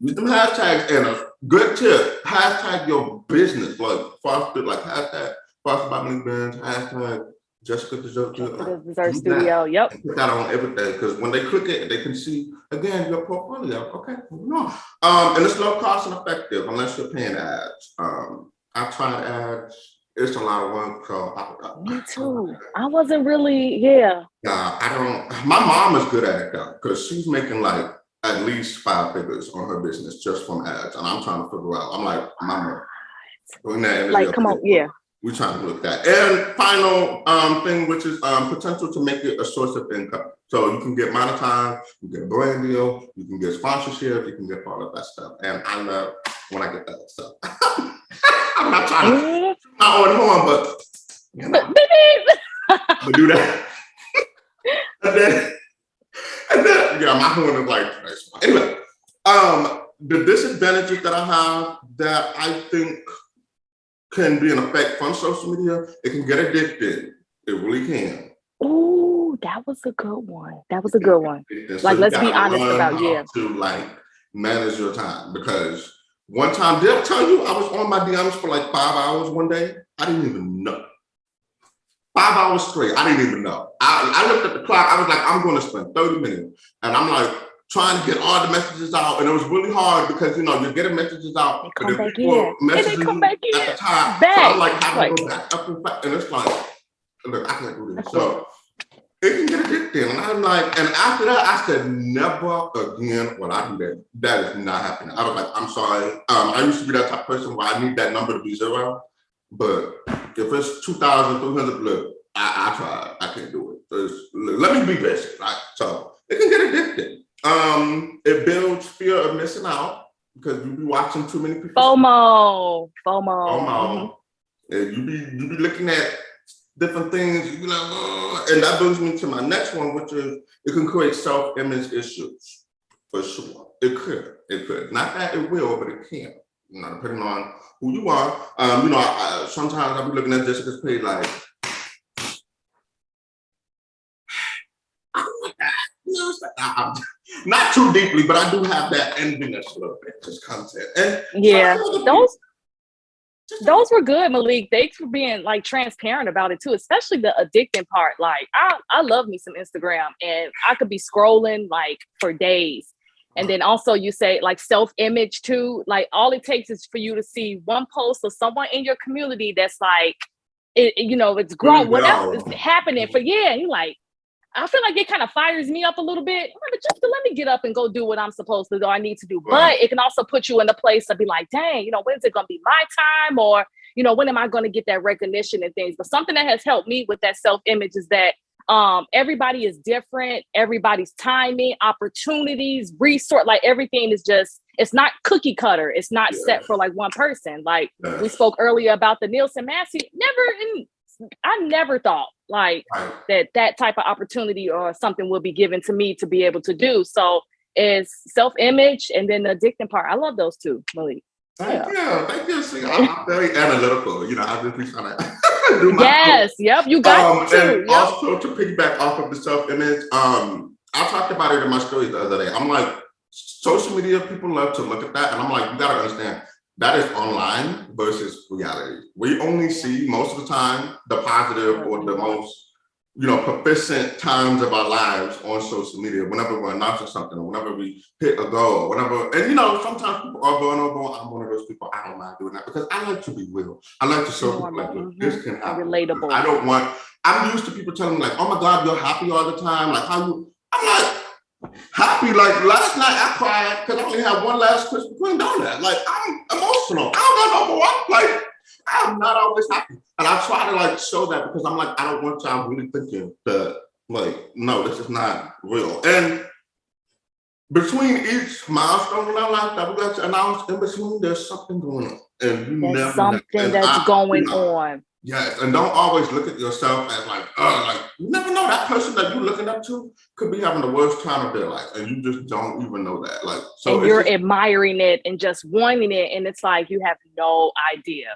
use them hashtags. And a good tip: hashtag your business, like foster, like hashtag foster by Malek Benz, hashtag Jessica Dessert Studio. Yep. And put that on everything, because when they click it, they can see again your portfolio. Okay, and it's low cost and effective unless you're paying ads. I try ads. It's a lot of work. So me too. I wasn't really, yeah. Nah, I don't. My mom is good at it though, because she's making like at least 5 figures on her business just from ads, and I'm trying to figure out. I'm like, Mama, doing that. Like, come on, yeah. We're trying to look at that. And final thing, which is potential to make it a source of income. So you can get monetized, you get a brand deal, you can get sponsorship, you can get all of that stuff. And I love when I get that stuff. I'm not trying to not on horn, but but do that. and then yeah, my horn is like anyway. The disadvantages that I have that I think can be an effect from social media, it can get addicted. It really can. Oh, that was a good one. That was a good one. Like, let's be honest about to like manage your time, because one time, did I tell you I was on my DMs for like 5 hours one day? I didn't even know. 5 hours straight. I didn't even know. I looked at the clock. I was like, I'm going to spend 30 minutes. And I'm like trying to get all the messages out. And it was really hard because, you're getting messages out. They come back in. They come back in. At the time. So I'm like, how do I go back up and back? And it's like, look, I can't do this. So it can get addicted. And I'm like, and after that, I said, never again will I do that. That is not happening. I was like, I'm sorry. I used to be that type of person where I need that number to be 0. But if it's 2,300, look, I tried. I can't do it. Let me be basic, right? So it can get addicted. It builds fear of missing out because you be watching too many people. FOMO. Mm-hmm. And you be looking at different things, you be like, oh. And that brings me to my next one, which is it can create self-image issues for sure. It could. Not that it will, but it can. Depending on who you are. Sometimes I'll be looking at Jessica's page like, not too deeply, but I do have that enviness a little bit, just content. And yeah, those were good, Malek. Thanks for being like transparent about it too, especially the addicting part. Like I love me some Instagram, and I could be scrolling like for days. And then also you say like self-image too. Like all it takes is for you to see one post of someone in your community that's like, it's grown, whatever is happening for you're like, I feel like it kind of fires me up a little bit. But just to let me get up and go do what I'm supposed to do, I need to do. Right. But it can also put you in the place to be like, dang, when's it going to be my time? Or, when am I going to get that recognition and things? But something that has helped me with that self-image is that Everybody is different. Everybody's timing, opportunities, resource, like everything is just, it's not cookie cutter. It's not set for like one person. Like we spoke earlier about the Nielsen Massey. I never thought like that type of opportunity or something will be given to me to be able to do. So it's self-image and then the addicting part. I love those two, Malik. Thank you. See, I'm very analytical. You know, I just be trying to do my Yep, you got to. And also to piggyback off of the self-image, I talked about it in my stories the other day. I'm like, social media, people love to look at that, and I'm like, you gotta understand, that is online versus reality. We only see most of the time the positive or the most, proficient times of our lives on social media, whenever we're announcing something or whenever we hit a goal, whenever, and sometimes people are vulnerable. I'm one of those people, I don't mind doing that because I like to be real. I like to show people like, this can happen. Relatable. I'm used to people telling me like, oh my God, you're happy all the time. Like I'm like, happy, like last night I cried because I only had one last Krispy Kreme donut. Like I'm emotional. I don't know what, like I'm not always happy. And I try to like show that because I'm like, I don't want y'all really thinking that like, no, this is not real. And between each milestone in our life that we got to announce, in between, there's something going on. And there's something that's going on. Yes, and don't always look at yourself as like you never know, that person that you're looking up to could be having the worst time of their life, and you just don't even know that. Like, so and you're admiring it and just wanting it, and it's like you have no idea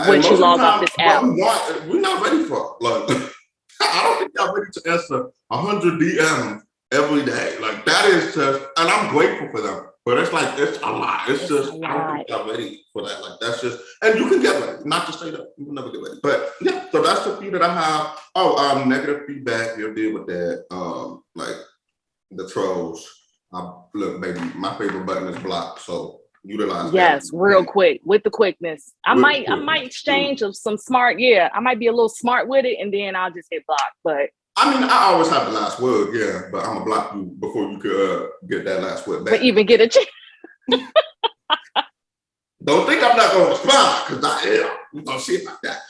when you log off this app. We're not ready for it. Like, I don't think y'all ready to answer 100 DMs every day. Like that is just, and I'm grateful for them. But it's like, it's a lot. It's just, I don't think I'm ready for that. Like, that's just, and you can get ready, not to say that you will never get ready. But yeah, so that's the few that I have. Negative feedback, you'll deal with that. Like the trolls. Look, baby, my favorite button is block. So utilize that. Yes, real quick, with the quickness. I might exchange of some smart, I might be a little smart with it and then I'll just hit block. But I mean, I always have the last word, but I'm gonna block you before you could get that last word back. But even get a chance. Don't think I'm not gonna respond, because I am. We're gonna see about that.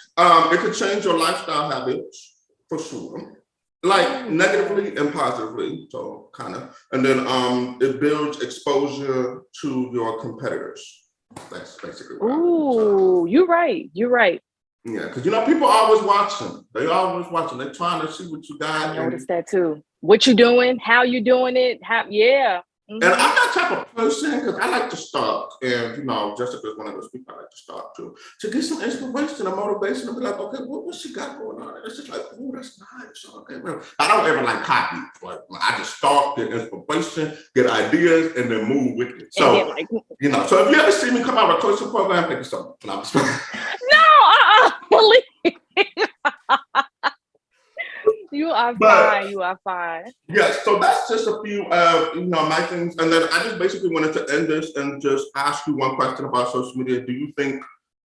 It could change your lifestyle habits for sure, like negatively and positively, so kind of. And then it builds exposure to your competitors. That's basically what Ooh, you're right. Yeah, because people are always watching. They're trying to see what you got. I noticed that too. What you doing? How you doing it? And I'm that type of person because I like to start. And Jessica's one of those people I like to start to get some inspiration and motivation and be like, okay, what she got going on? And it's just like, oh, that's nice. Okay, well, I don't ever like copy. Like I just start, get inspiration, get ideas, and then move with it. So so if you ever see me come out with a coaching program, thank you so much. You are fine. You are fine. Yes, so that's just a few my things. And then I just basically wanted to end this and just ask you one question about social media. Do you think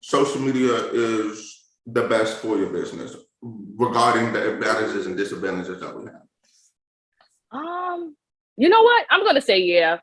social media is the best for your business regarding the advantages and disadvantages that we have? You know what? I'm gonna say yeah.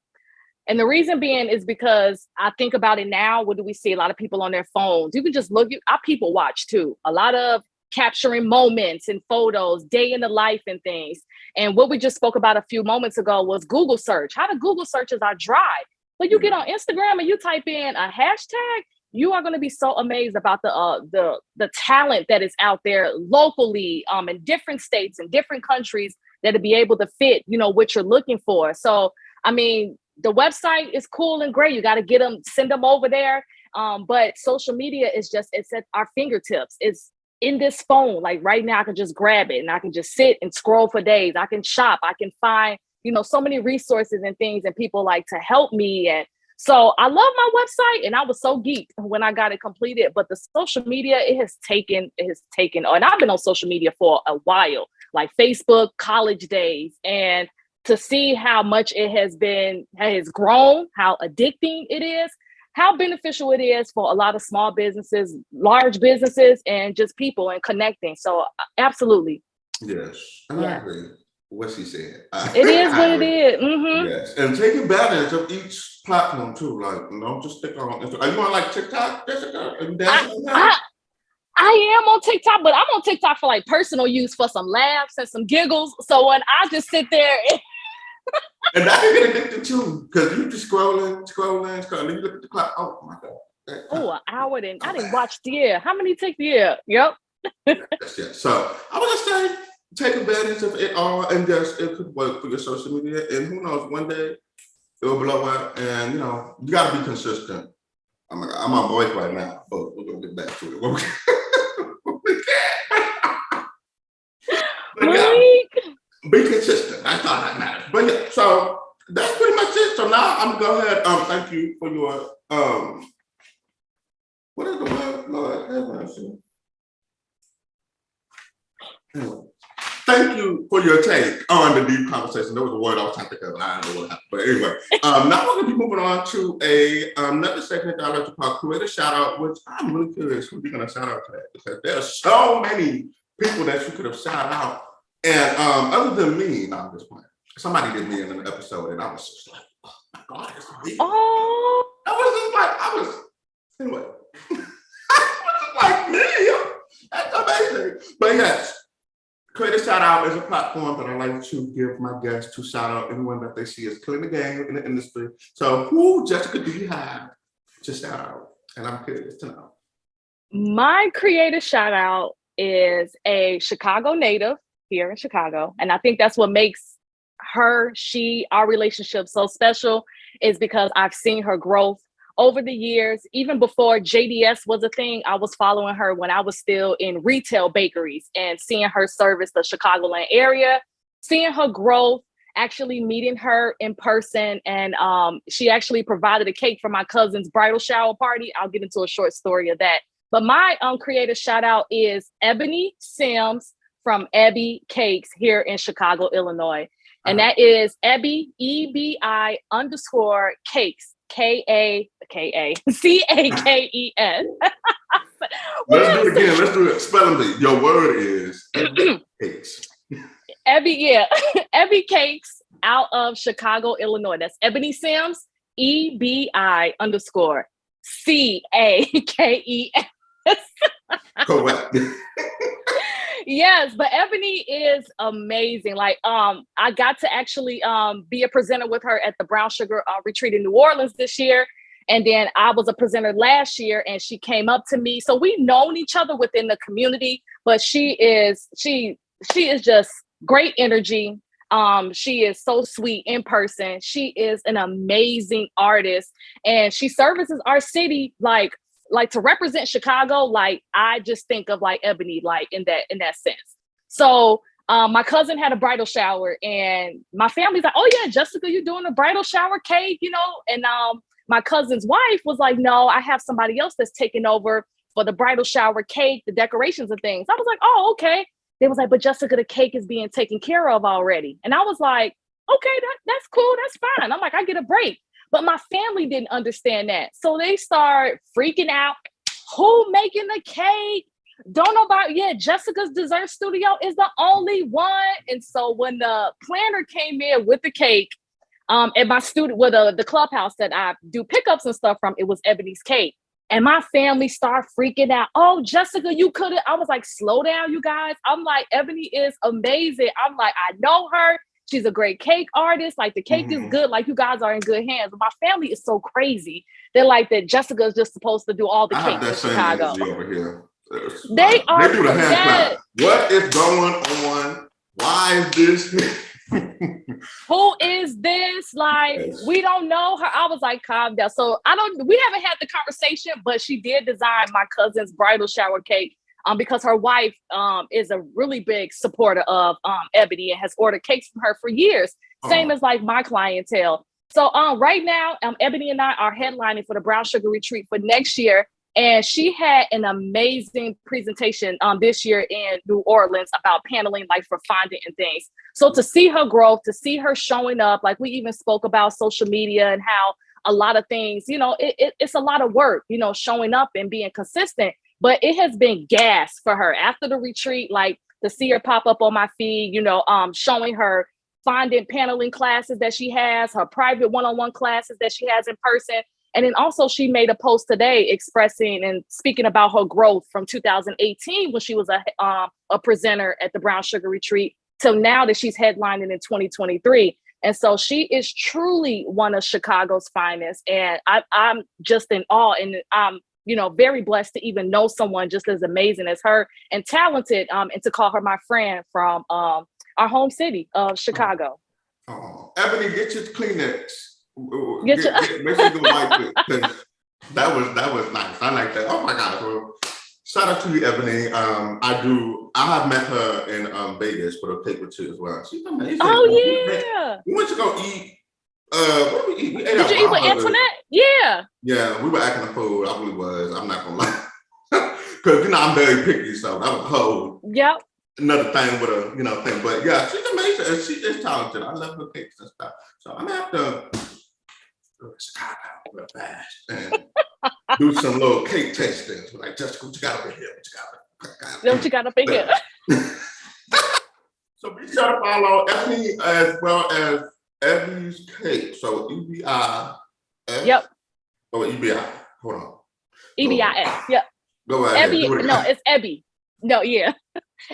And the reason being is because I think about it now. What do we see? A lot of people on their phones. You can just look, our people watch too. A lot of capturing moments and photos, day in the life and things. And what we just spoke about a few moments ago was Google search. How the Google searches are dry. When you get on Instagram and you type in a hashtag, you are going to be so amazed about the talent that is out there locally, in different states and different countries that'll be able to fit, what you're looking for. So, I mean, the website is cool and great. You got to send them over there. But social media is it's at our fingertips. It's in this phone. Like right now, I can just grab it and I can just sit and scroll for days. I can shop. I can find, so many resources and things and people like to help me. And so I love my website and I was so geeked when I got it completed. But the social media, it has taken, and I've been on social media for a while, like Facebook, college days. And to see how much it has grown, how addicting it is, how beneficial it is for a lot of small businesses, large businesses, and just people and connecting. So absolutely. Yes, and I agree with what she said. It is what it is. Mm-hmm. Yes, and take advantage of each platform too. Like, just stick on Instagram. Are you on like TikTok, Jessica? Are you dancing on that? I I am on TikTok, but I'm on TikTok for like personal use for some laughs and some giggles. So when I just sit there and I can get addicted too, because you just scrolling. You look at the clock. Oh my God. an hour, I didn't watch how many TikTok? Yeah. Yep. Yes. So I would just say take advantage of it all, and just it could work for your social media. And who knows, one day it will blow up. And you know, you got to be consistent. I'm on break right now, but we're gonna get back to it. But yeah, be consistent. That's all that matters. But yeah, so that's pretty much it. So now I'm gonna go ahead. Thank you for your what is the word? Lord, anyway, thank you for your take on the deep conversation. There was a word I was trying to think of, and I don't know what happened. But anyway, now we're gonna be moving on to another segment that I like to call Create a Shout Out, which I'm really curious who you're gonna shout out today, because there's so many people that you could have shout out. And other than me, no, I'm just playing. Somebody did me in an episode, and I was just like, oh my God, it's me. Oh, Anyway. I was like me. That's amazing. But yes, Create a Shout Out is a platform that I like to give my guests to shout out anyone that they see as killing the game in the industry. So who, Jessica, do you have to shout out? And I'm curious to know. My creative shout out is a Chicago native here in Chicago. And I think that's what makes our relationship so special, is because I've seen her growth over the years. Even before JDS was a thing, I was following her when I was still in retail bakeries and seeing her service the Chicagoland area, seeing her growth, actually meeting her in person. And she actually provided a cake for my cousin's bridal shower party. I'll get into a short story of that. But my creative shout out is Ebony Sims from Ebby Cakes here in Chicago, Illinois. And that is Ebby, EBI _cakes, KACAKES. Let's do it again. Let's do it. Spelling bee. Your word is Ebby Cakes. Ebby, yeah. Ebby Cakes out of Chicago, Illinois. That's Ebony Sims, EBI _CAKES. Correct. Yes, but Ebony is amazing. Like, I got to actually be a presenter with her at the Brown Sugar Retreat in New Orleans this year. And then I was a presenter last year, and she came up to me. So we've known each other within the community, but she is just great energy. She is so sweet in person. She is an amazing artist, and she services our city like to represent Chicago. Like, I just think of like Ebony, like in that sense. So my cousin had a bridal shower, and my family's like, oh yeah, Jessica, you're doing a bridal shower cake, you know? And my cousin's wife was like, no, I have somebody else that's taking over for the bridal shower cake, the decorations and things. I was like, oh, okay. They was like, but Jessica, the cake is being taken care of already. And I was like, okay, that's cool. That's fine. I'm like, I get a break. But my family didn't understand that. So they start freaking out. Who making the cake? Don't know about, Jessica's Dessert Studio is the only one. And so when the planner came in with the cake, at my studio, with the clubhouse that I do pickups and stuff from, it was Ebony's cake. And my family started freaking out. Oh, Jessica, you could have. I was like, slow down, you guys. I'm like, Ebony is amazing. I'm like, I know her. She's a great cake artist. Like, the cake is good. Like, you guys are in good hands. But my family is so crazy. They're like that Jessica is just supposed to do all the cake in Chicago. Over here. They are. They do the hand clap. What is going on? Why is this? Who is this? Like, we don't know her. I was like, calm down. So we haven't had the conversation, but she did design my cousin's bridal shower cake. Because her wife is a really big supporter of Ebony and has ordered cakes from her for years. Same as like my clientele. So right now, Ebony and I are headlining for the Brown Sugar Retreat for next year. And she had an amazing presentation this year in New Orleans about paneling, like for fondant and things. So to see her growth, to see her showing up, like we even spoke about social media and how a lot of things, you know, it's a lot of work, you know, showing up and being consistent. But it has been gas for her after the retreat, like to see her pop up on my feed, you know, showing her fondant paneling classes that she has, her private one-on-one classes that she has in person. And then also she made a post today expressing and speaking about her growth from 2018 when she was a presenter at the Brown Sugar Retreat till now that she's headlining in 2023. And so she is truly one of Chicago's finest. And I'm just in awe, and I'm, very blessed to even know someone just as amazing as her and talented, and to call her my friend from our home city of Chicago. Oh, Ebony, get your Kleenex. Make sure you go wipe it, because that was nice. I like that. Oh my gosh. Well, shout out to you, Ebony. I have met her in Vegas for a paper too as well. She's amazing. Oh yeah. We went to go eat. What did we eat? We ate. Did you eat with Antoinette? Yeah. Yeah, we were acting a fool. I really was. I'm not gonna lie. Because I'm very picky, so that was whole. Yep. Another thing with a thing. But yeah, she's amazing and she is talented. I love her cakes and stuff. So I'm gonna have to go to Chicago real fast and do some little cake tastings. Like, Jessica, what you got over here? What you got up in here? So be sure to follow Ebony as well as Ebony's Cake. So EBIS. Yep. Oh, EBI. Hold on. EBIS. Yep. Go ahead. No, it's Ebby. No, yeah.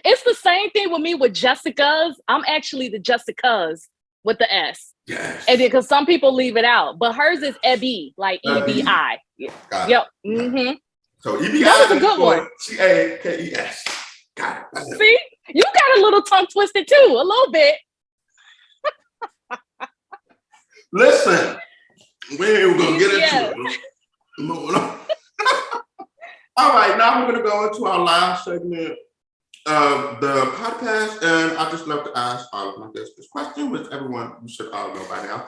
It's the same thing with me with Jessica's. I'm actually the Jessica's with the S. Yes. And then because some people leave it out, but hers is Ebby, like EBI. Yep. Mm-hmm. So EBI that was a good one. CAKES. Got it. See, you got a little tongue twisted too, a little bit. Listen, we're gonna get into it. Moving on. All right, now we're gonna go into our last segment of the podcast, and I just love to ask all of my guests this question, which everyone you should all know by now.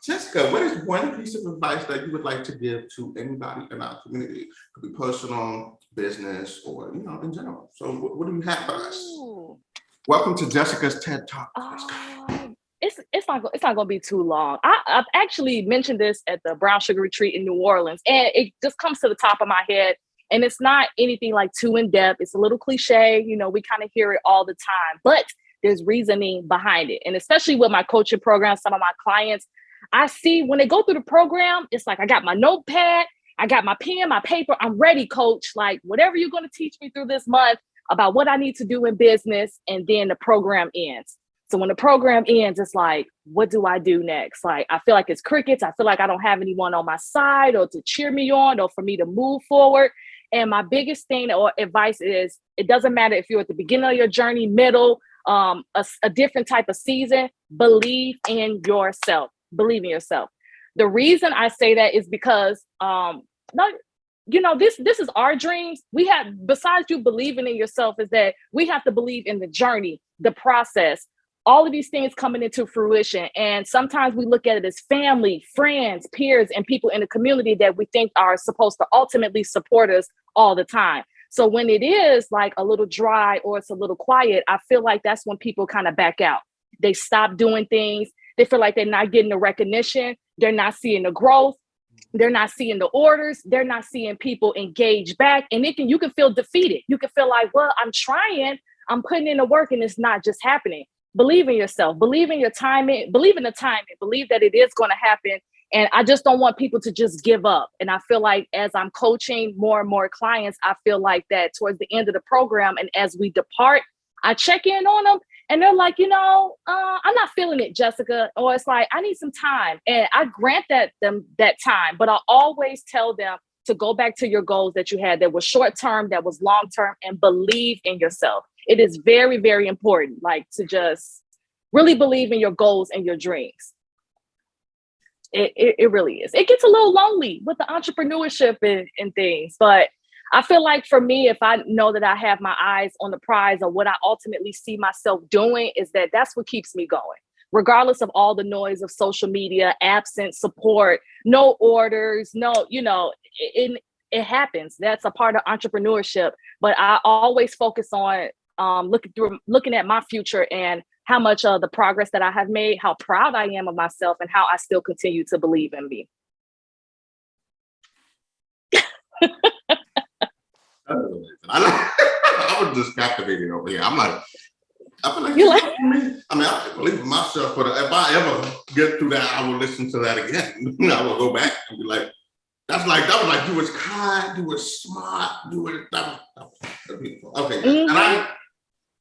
Jessica, what is one piece of advice that you would like to give to anybody in our community? It could be personal, business, or in general. So, what do you have for us? Ooh. Welcome to Jessica's TED Talk. It's not going to be too long. I've actually mentioned this at the Brown Sugar Retreat in New Orleans, and it just comes to the top of my head. And it's not anything like too in depth. It's a little cliche. We kind of hear it all the time, but there's reasoning behind it. And especially with my coaching program, some of my clients, I see when they go through the program, it's like, I got my notepad, I got my pen, my paper. I'm ready, coach. Like, whatever you're going to teach me through this month about what I need to do in business. And then the program ends. So when the program ends, it's like, what do I do next? Like, I feel like it's crickets. I feel like I don't have anyone on my side or to cheer me on or for me to move forward. And my biggest thing or advice is, it doesn't matter if you're at the beginning of your journey, middle, a different type of season, believe in yourself. Believe in yourself. The reason I say that is because, this is our dreams. We have, besides you believing in yourself, is that we have to believe in the journey, the process, all of these things coming into fruition. And sometimes we look at it as family, friends, peers, and people in the community that we think are supposed to ultimately support us all the time. So when it is like a little dry or it's a little quiet, I feel like that's when people kind of back out. They stop doing things. They feel like they're not getting the recognition. They're not seeing the growth. They're not seeing the orders. They're not seeing people engage back. And you can feel defeated. You can feel like, well, I'm trying, I'm putting in the work, and it's not just happening. Believe in yourself, believe in your timing, believe in the timing, believe that it is going to happen. And I just don't want people to just give up. And I feel like as I'm coaching more and more clients, I feel like that towards the end of the program and as we depart, I check in on them and they're like, I'm not feeling it, Jessica. Or it's like, I need some time. And I grant them that time, but I always tell them to go back to your goals that you had that was short-term, that was long-term, and believe in yourself. It is very, very important, like to just really believe in your goals and your dreams. It really is. It gets a little lonely with the entrepreneurship and things, but I feel like for me, if I know that I have my eyes on the prize or what I ultimately see myself doing, is that's what keeps me going. Regardless of all the noise of social media, absent support, no orders, it happens. That's a part of entrepreneurship. But I always focus on looking at my future and how much of the progress that I have made, how proud I am of myself, and how I still continue to believe in me. I was just captivated over here. I'm like, I feel like you like me. I mean, I can believe in myself, but if I ever get through that, I will listen to that again. I will go back and be like, that was like, you was kind, you was smart, you were, that was beautiful. Okay, Mm-hmm. and I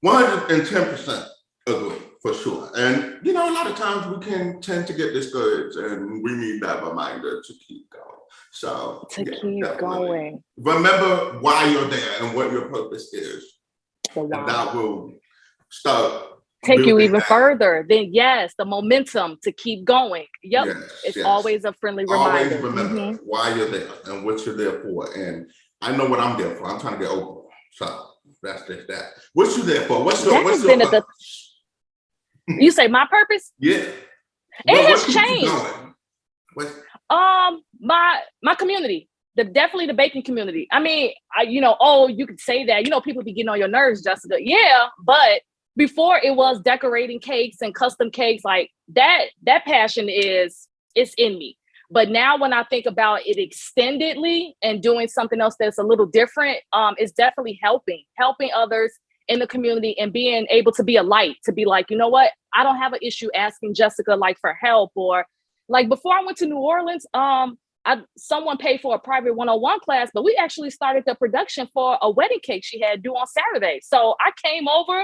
110% agree, for sure. And, you know, a lot of times we can tend to get discouraged and we need that reminder to keep going. So, keep going. Remember why you're there and what your purpose is. And that will start take you even further. Then yes, the momentum to keep going. Yep. Yes, it's always a friendly reminder. Always remember why you're there and what you're there for. And I know what I'm there for. I'm trying to get Oprah. So that's just that. What you there for? What's your purpose? You say my purpose? Yeah. It has changed. My community. Definitely the baking community. I mean, you could say that. You know, people be getting on your nerves, Jessica. Yeah, but before it was decorating cakes and custom cakes, like that passion it's in me. But now when I think about it extendedly and doing something else that's a little different, it's definitely helping others in the community and being able to be a light, to be like, you know what, I don't have an issue asking Jessica like for help. Or like before I went to New Orleans, someone paid for a private 101 class, but we actually started the production for a wedding cake she had due on Saturday. So I came over.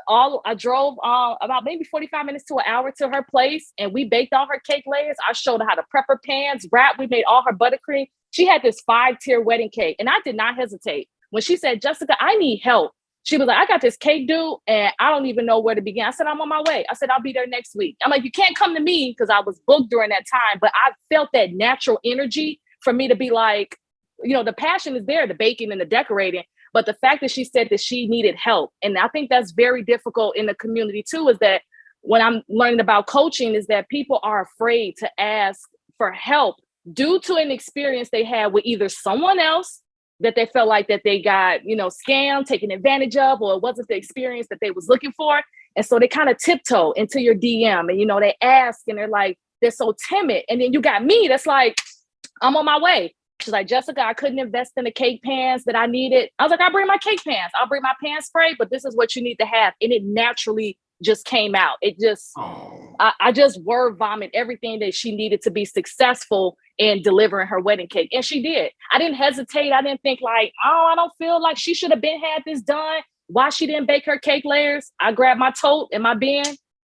I drove about maybe 45 minutes to an hour to her place, and we baked all her cake layers. I showed her how to prep her pans, wrap. We made all her buttercream. She had this 5-tier wedding cake, and I did not hesitate. When she said, Jessica, I need help. She was like, I got this cake due, and I don't even know where to begin. I said, I'm on my way. I said, I'll be there next week. I'm like, you can't come to me because I was booked during that time, but I felt that natural energy for me to be like, you know, the passion is there, the baking and the decorating. But the fact that she said that she needed help, and I think that's very difficult in the community too, is that when I'm learning about coaching is that people are afraid to ask for help due to an experience they had with either someone else that they felt like that they got, you know, scammed, taken advantage of, or it wasn't the experience that they was looking for. And so they kind of tiptoe into your DM and, you know, they ask and they're like, they're so timid. And then you got me that's like, I'm on my way. She's like, Jessica, I couldn't invest in the cake pans that I needed. I was like, I'll bring my cake pans. I'll bring my pan spray, but this is what you need to have. And it naturally just came out. It just, I just word vomit everything that she needed to be successful in delivering her wedding cake. And she did. I didn't hesitate. I didn't think like, oh, I don't feel like she should have had this done. Why she didn't bake her cake layers? I grabbed my tote and my bin.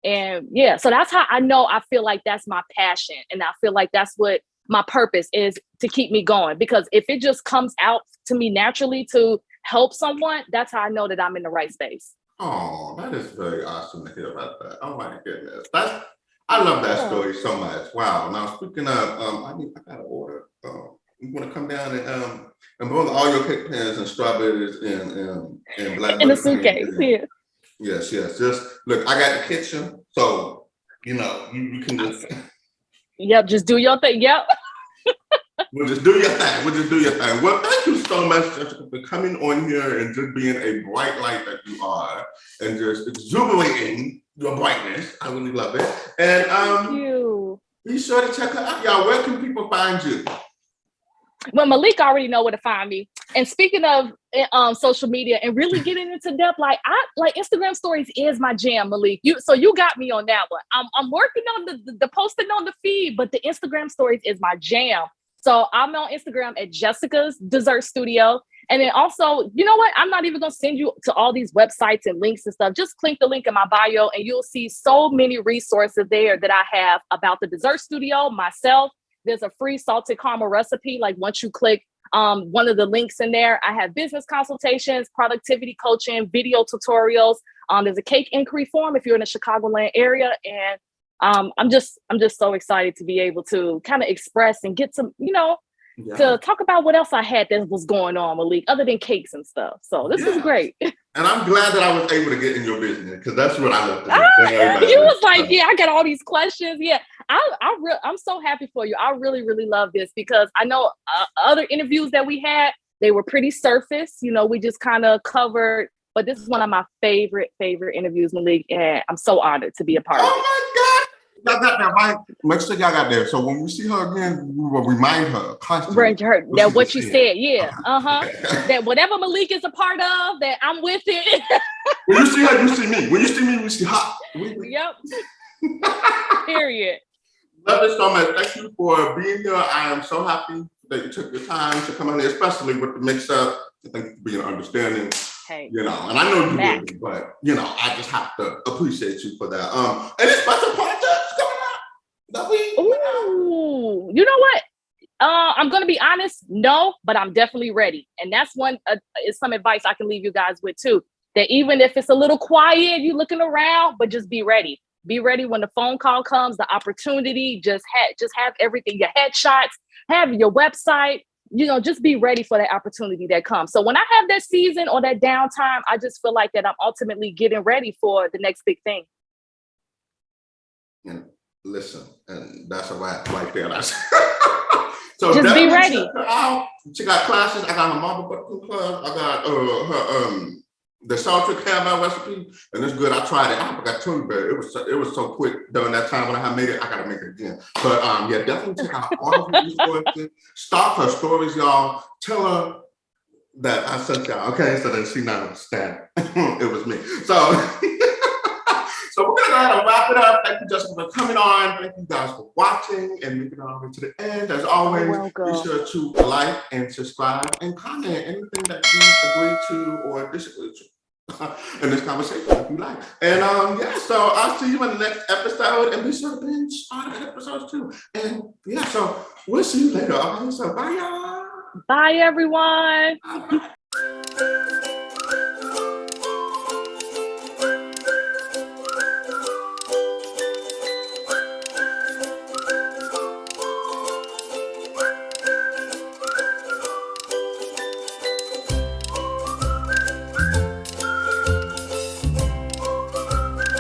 And yeah, so that's how I know I feel like that's my passion. And I feel like that's what my purpose is, to keep me going. Because if it just comes out to me naturally to help someone, that's how I know that I'm in the right space. Oh, that is very awesome to hear about that. Oh my goodness. I love that story so much. Wow. Now speaking of, I gotta order. You want to come down and bring all your cake pans and strawberries and black in a suitcase. Yeah. Yes. Just look, I got the kitchen, so you know you can just. Yep, just do your thing. Yep. We'll just do your thing. Well, thank you so much, Jessica, for coming on here and just being a bright light that you are and just exuberating your brightness. I really love it. And thank you. Be sure to check her out, y'all. Where can people find you? Well, Malik already know where to find me. And speaking of social media and really getting into depth, like Instagram stories is my jam, Malik. You got me on that one. I'm working on the posting on the feed, but the Instagram stories is my jam. So I'm on Instagram at Jessica's Dessert Studio. And then also, you know what? I'm not even going to send you to all these websites and links and stuff. Just click the link in my bio and you'll see so many resources there that I have about the dessert studio, myself. There's a free salted caramel recipe. Like once you click one of the links in there, I have business consultations, productivity coaching, video tutorials. There's a cake inquiry form if you're in the Chicagoland area. And I'm just so excited to be able to kind of express and get some, to talk about what else I had that was going on, Malik, other than cakes and stuff. So this is great. And I'm glad that I was able to get in your business because that's what I love to do. You was like, I got all these questions. Yeah, I'm so happy for you. I really, really love this because I know other interviews that we had, they were pretty surface. We just kind of covered, but this is one of my favorite interviews, Malik, and I'm so honored to be a part of it. Oh my God. Y'all got that right. Make sure y'all got there. So when we see her again, we will remind her constantly. Bring her that what you said. Yeah. That whatever Malik is a part of, that I'm with it. When you see her, you see me. When you see me, we see her. Yep. Period. Love it so much. Thank you for being here. I am so happy that you took your time to come on here, especially with the mix-up. I think you being understanding. Hey, you know, and I know you will be, but you know, I just have to appreciate you for that. Any special projects coming up that we? Ooh, you know what? I'm gonna be honest, no, but I'm definitely ready. And that's one is some advice I can leave you guys with too. That even if it's a little quiet, you looking around, but just be ready. Be ready when the phone call comes, the opportunity. Just have everything, your headshots, have your website. You know, just be ready for that opportunity that comes. So when I have that season or that downtime, I just feel like that I'm ultimately getting ready for the next big thing. And listen, and that's a wrap right there. So just be ready. She got classes. I got her marble butter class. I got her the salted caramel recipe, and it's good. I tried it. I forgot to tell you, but it was so quick during that time when I had made it. I gotta make it again. But yeah, definitely check out all of these resources. Stop her stories, y'all. Tell her that I sent y'all. Okay, so then she not understand it was me. So. So we're gonna go ahead and wrap it up. Thank you, Jessica, for coming on. Thank you guys for watching and making it all the way to the end. As always, be sure to like and subscribe and comment anything that you agree to or disagree to in this conversation if you like. And yeah, so I'll see you in the next episode, and be sure to binge other episodes too. And yeah, so we'll see you later. Okay, so bye y'all. Bye everyone. Bye.